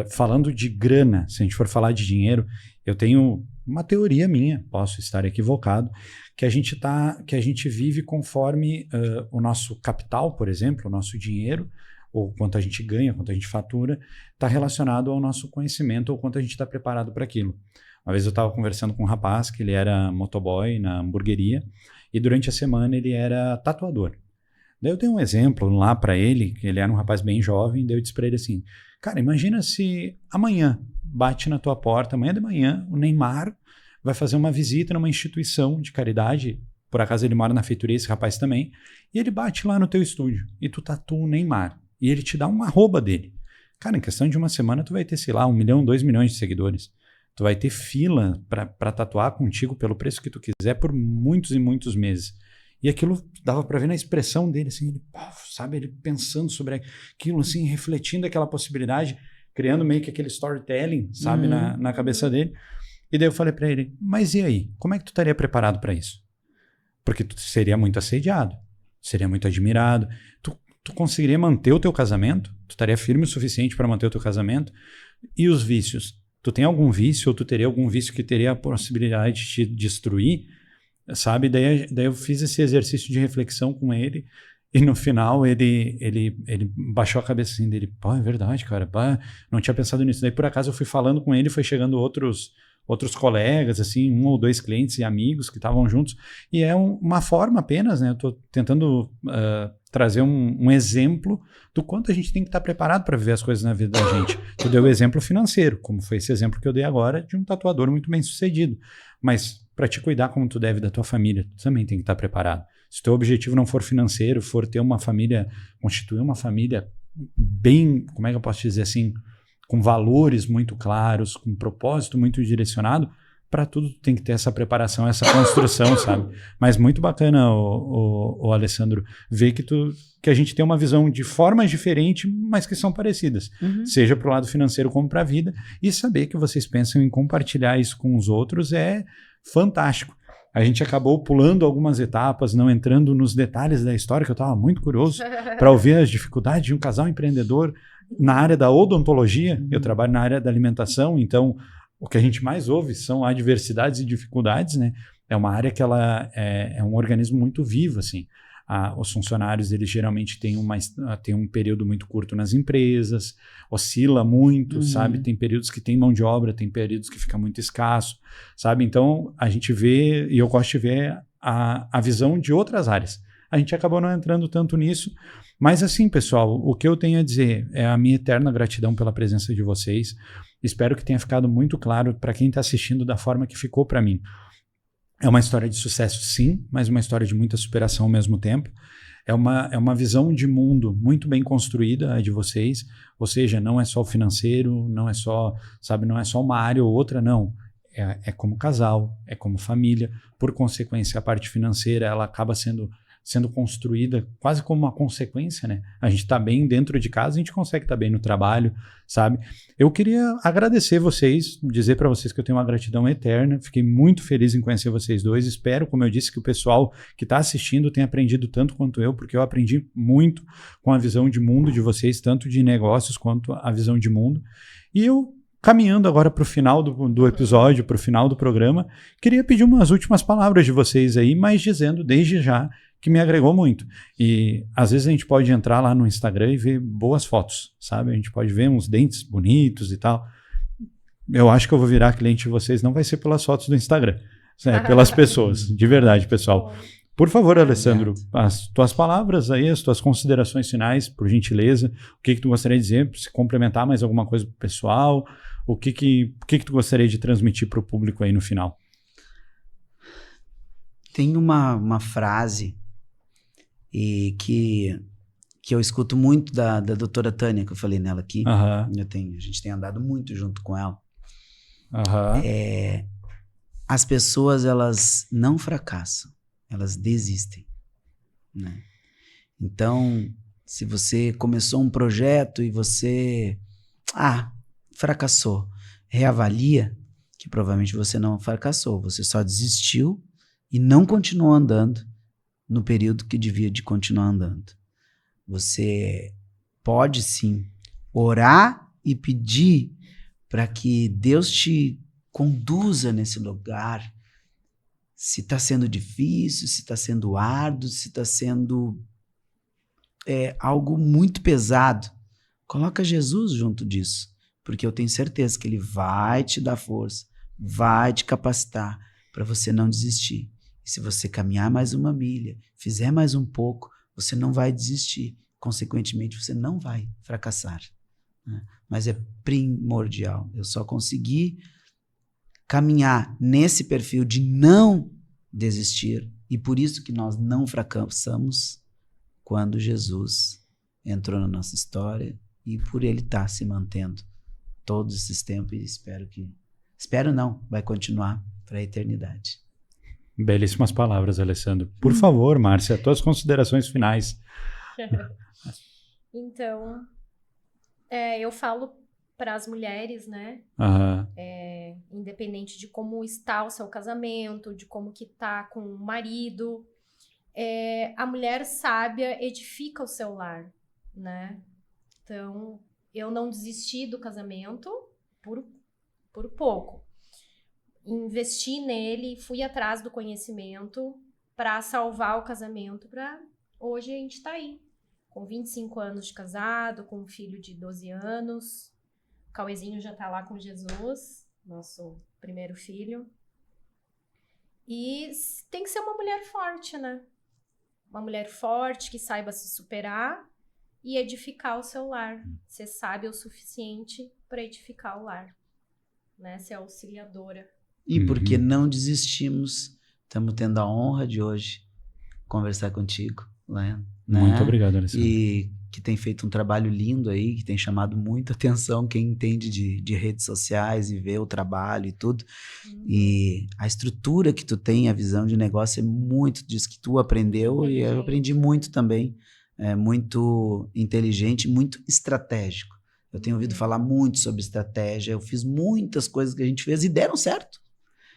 Falando de grana, se a gente for falar de dinheiro, eu tenho uma teoria minha, posso estar equivocado, que a gente vive conforme o nosso capital, por exemplo, o nosso dinheiro, ou quanto a gente ganha, quanto a gente fatura, está relacionado ao nosso conhecimento ou quanto a gente está preparado para aquilo. Uma vez eu estava conversando com um rapaz que ele era motoboy na hamburgueria e durante a semana ele era tatuador. Daí eu dei um exemplo lá para ele, que ele era um rapaz bem jovem, daí eu disse para ele assim, cara, imagina se amanhã bate na tua porta, amanhã de manhã, o Neymar vai fazer uma visita numa instituição de caridade, por acaso ele mora na feitoria, esse rapaz também, e ele bate lá no teu estúdio e tu tatua o Neymar e ele te dá um arroba dele. Cara, em questão de uma semana tu vai ter, sei lá, 1 milhão, 2 milhões de seguidores. Tu vai ter fila para tatuar contigo pelo preço que tu quiser por muitos e muitos meses. E aquilo dava para ver na expressão dele, assim, ele, sabe, ele pensando sobre aquilo, assim, refletindo aquela possibilidade, criando meio que aquele storytelling, sabe, na cabeça dele. E daí eu falei para ele, mas e aí? Como é que tu estaria preparado para isso? Porque tu seria muito assediado, seria muito admirado. Tu conseguiria manter o teu casamento? Tu estaria firme o suficiente para manter o teu casamento? E os vícios? Tu tem algum vício ou tu teria algum vício que teria a possibilidade de te destruir, sabe? Daí eu fiz esse exercício de reflexão com ele e no final ele baixou a cabeça assim dele, é verdade, cara, não tinha pensado nisso. Daí por acaso eu fui falando com ele, foi chegando outros colegas, assim, 1 ou 2 clientes e amigos que estavam juntos, e é uma forma apenas, né? Eu estou tentando trazer um exemplo do quanto a gente tem que estar preparado para viver as coisas na vida da gente. Tu deu o exemplo financeiro, como foi esse exemplo que eu dei agora de um tatuador muito bem sucedido, mas para te cuidar como tu deve da tua família, tu também tem que estar preparado. Se o teu objetivo não for financeiro, for ter uma família, constituir uma família bem, como é que eu posso dizer assim, com valores muito claros, com um propósito muito direcionado, para tudo tem que ter essa preparação, essa construção, sabe? Mas muito bacana, o Alessandro, ver que a gente tem uma visão de formas diferentes, mas que são parecidas. Seja para o lado financeiro como para a vida, e saber que vocês pensam em compartilhar isso com os outros é fantástico. A gente acabou pulando algumas etapas, não entrando nos detalhes da história, que eu estava muito curioso para ouvir as dificuldades de um casal empreendedor na área da odontologia. Eu trabalho na área da alimentação, então o que a gente mais ouve são adversidades e dificuldades, né? É uma área que ela é um organismo muito vivo, assim. Os funcionários, eles geralmente têm um período muito curto nas empresas, oscila muito, sabe? Tem períodos que tem mão de obra, tem períodos que fica muito escasso, sabe? Então, a gente vê, e eu gosto de ver a visão de outras áreas. A gente acabou não entrando tanto nisso, mas assim, pessoal, o que eu tenho a dizer é a minha eterna gratidão pela presença de vocês. Espero que tenha ficado muito claro para quem está assistindo da forma que ficou para mim. É uma história de sucesso, sim, mas uma história de muita superação ao mesmo tempo. É uma visão de mundo muito bem construída a de vocês, ou seja, não é só o financeiro, não é só, sabe, não é só uma área ou outra, não. É como casal, é como família. Por consequência, a parte financeira ela acaba sendo construída quase como uma consequência, né? A gente está bem dentro de casa, a gente consegue estar bem no trabalho, sabe? Eu queria agradecer vocês, dizer para vocês que eu tenho uma gratidão eterna, fiquei muito feliz em conhecer vocês dois, espero, como eu disse, que o pessoal que está assistindo tenha aprendido tanto quanto eu, porque eu aprendi muito com a visão de mundo de vocês, tanto de negócios quanto a visão de mundo, e eu, caminhando agora para o final do episódio, para o final do programa, queria pedir umas últimas palavras de vocês aí, mas dizendo desde já que me agregou muito. E às vezes a gente pode entrar lá no Instagram e ver boas fotos, sabe? A gente pode ver uns dentes bonitos e tal. Eu acho que eu vou virar cliente de vocês, não vai ser pelas fotos do Instagram, pelas pessoas, de verdade, pessoal. Por favor, Alessandro, Obrigado. as tuas palavras aí, as tuas considerações finais, por gentileza. O que tu gostaria de dizer? Se complementar mais alguma coisa pro pessoal? O que tu gostaria de transmitir para o público aí no final? Tem uma frase que eu escuto muito da doutora Tânia, que eu falei nela aqui. Aham, A gente tem andado muito junto com ela. aham. As pessoas, elas não fracassam, elas desistem, né? Então, se você começou um projeto e você fracassou, reavalia que provavelmente você não fracassou, você só desistiu e não continuou andando no período que devia de continuar andando. Você pode sim orar e pedir para que Deus te conduza nesse lugar. Se está sendo difícil, se está sendo árduo, se está sendo algo muito pesado, coloca Jesus junto disso, porque eu tenho certeza que Ele vai te dar força, vai te capacitar para você não desistir. E se você caminhar mais uma milha, fizer mais um pouco, você não vai desistir. Consequentemente, você não vai fracassar, né? Mas é primordial. Eu só consegui caminhar nesse perfil de não desistir, e por isso que nós não fracassamos quando Jesus entrou na nossa história, e por Ele estar se mantendo todos esses tempos, e espero não, vai continuar para a eternidade. Belíssimas palavras, Alessandro. Por favor, Márcia, tuas considerações finais. Então, eu falo para as mulheres, né? Aham, Independente de como está o seu casamento, de como que tá com o marido, a mulher sábia edifica o seu lar, né? Então, eu não desisti do casamento por pouco. Investi nele, fui atrás do conhecimento para salvar o casamento, para hoje a gente tá aí, com 25 anos de casado, com um filho de 12 anos. O Cauezinho já tá lá com Jesus, nosso primeiro filho. E tem que ser uma mulher forte, né? Uma mulher forte que saiba se superar e edificar o seu lar. Ser sábia o suficiente para edificar o lar, né? Ser auxiliadora. E porque não desistimos, estamos tendo a honra de hoje conversar contigo, né? Muito obrigado, Alessandro. E que tem feito um trabalho lindo aí, que tem chamado muita atenção quem entende de redes sociais e vê o trabalho e tudo. E a estrutura que tu tem, a visão de negócio é muito disso que tu aprendeu, e eu aprendi muito também. É muito inteligente, muito estratégico. Eu tenho ouvido falar muito sobre estratégia, eu fiz muitas coisas que a gente fez e deram certo,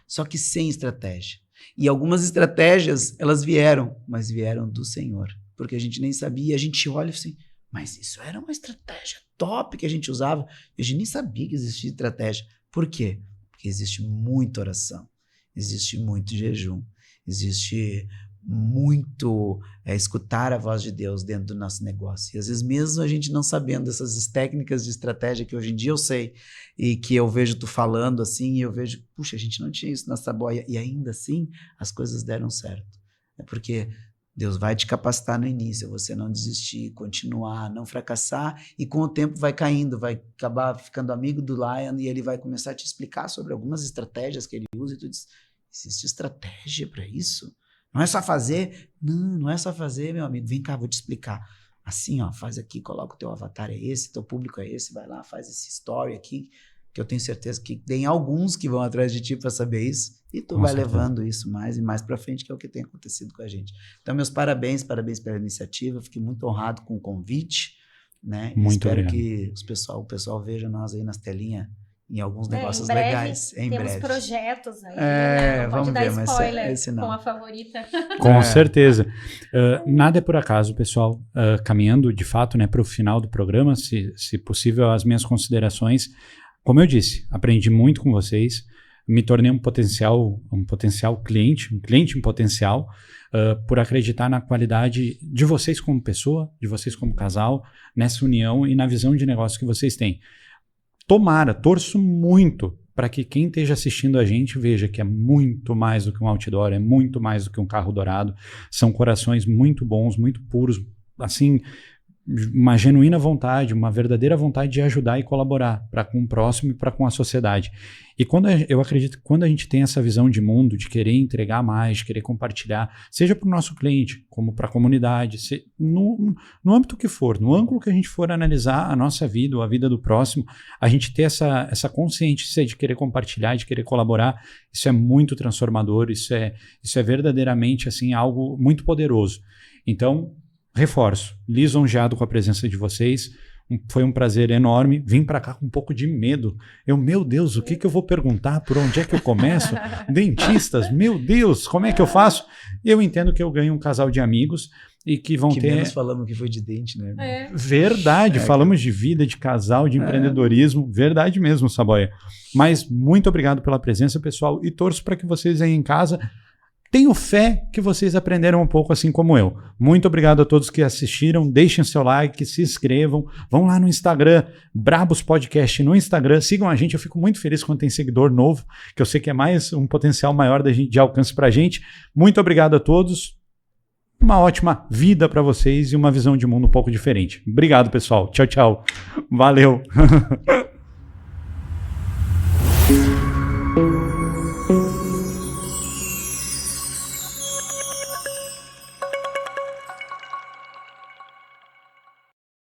só que sem estratégia. E algumas estratégias, elas vieram, mas vieram do Senhor, porque a gente nem sabia, a gente olha assim, mas isso era uma estratégia top que a gente usava, e a gente nem sabia que existia estratégia. Por quê? Porque existe muita oração, existe muito jejum, existe muito escutar a voz de Deus dentro do nosso negócio. E às vezes mesmo a gente não sabendo dessas técnicas de estratégia que hoje em dia eu sei, e que eu vejo tu falando assim, e eu vejo, puxa, a gente não tinha isso na Saboia, e ainda assim as coisas deram certo. É porque Deus vai te capacitar no início, você não desistir, continuar, não fracassar, e com o tempo vai caindo, vai acabar ficando amigo do Lion, e ele vai começar a te explicar sobre algumas estratégias que ele usa, e tu diz, existe estratégia para isso? Não é só fazer? Não é só fazer, meu amigo. Vem cá, vou te explicar. Assim, ó, faz aqui, coloca o teu avatar é esse, teu público é esse, vai lá, faz esse story aqui, que eu tenho certeza que tem alguns que vão atrás de ti para saber isso, e tu vai levando isso mais e mais para frente, que é o que tem acontecido com a gente. Então, meus parabéns pela iniciativa, fiquei muito honrado com o convite, né? Muito Espero obrigado. que o pessoal veja nós aí nas telinhas, em alguns negócios em breve, legais. Em temos breve. projetos aí, né? Não vamos pode dar ver, mas spoiler esse não. com a favorita. Com certeza. Nada é por acaso, pessoal. Caminhando, de fato, né, para o final do programa, se possível, as minhas considerações. Como eu disse, aprendi muito com vocês, me tornei um potencial cliente, um cliente em potencial, por acreditar na qualidade de vocês como pessoa, de vocês como casal, nessa união e na visão de negócio que vocês têm. Torço muito para que quem esteja assistindo a gente veja que é muito mais do que um outdoor, é muito mais do que um carro dourado. São corações muito bons, muito puros, assim, uma genuína vontade, uma verdadeira vontade de ajudar e colaborar para com o próximo e para com a sociedade. E eu acredito que quando a gente tem essa visão de mundo, de querer entregar mais, de querer compartilhar, seja para o nosso cliente, como para a comunidade, no âmbito que for, no ângulo que a gente for analisar a nossa vida ou a vida do próximo, a gente ter essa consciência de querer compartilhar, de querer colaborar, isso é muito transformador, isso é verdadeiramente assim, algo muito poderoso. Então, reforço, lisonjeado com a presença de vocês, foi um prazer enorme, vim para cá com um pouco de medo, meu Deus, o que eu vou perguntar, por onde é que eu começo, dentistas, meu Deus, como é que eu faço? Eu entendo que eu ganho um casal de amigos e que vão ter... Que menos falamos que foi de dente, né? Verdade, falamos de vida, de casal, de empreendedorismo, verdade mesmo, Saboia, mas muito obrigado pela presença, pessoal, e torço para que vocês aí em casa tenho fé que vocês aprenderam um pouco assim como eu. Muito obrigado a todos que assistiram. Deixem seu like, se inscrevam. Vão lá no Instagram, Brabos Podcast no Instagram. Sigam a gente. Eu fico muito feliz quando tem seguidor novo, que eu sei que é mais um potencial maior de alcance para a gente. Muito obrigado a todos. Uma ótima vida para vocês e uma visão de mundo um pouco diferente. Obrigado, pessoal. Tchau, tchau. Valeu.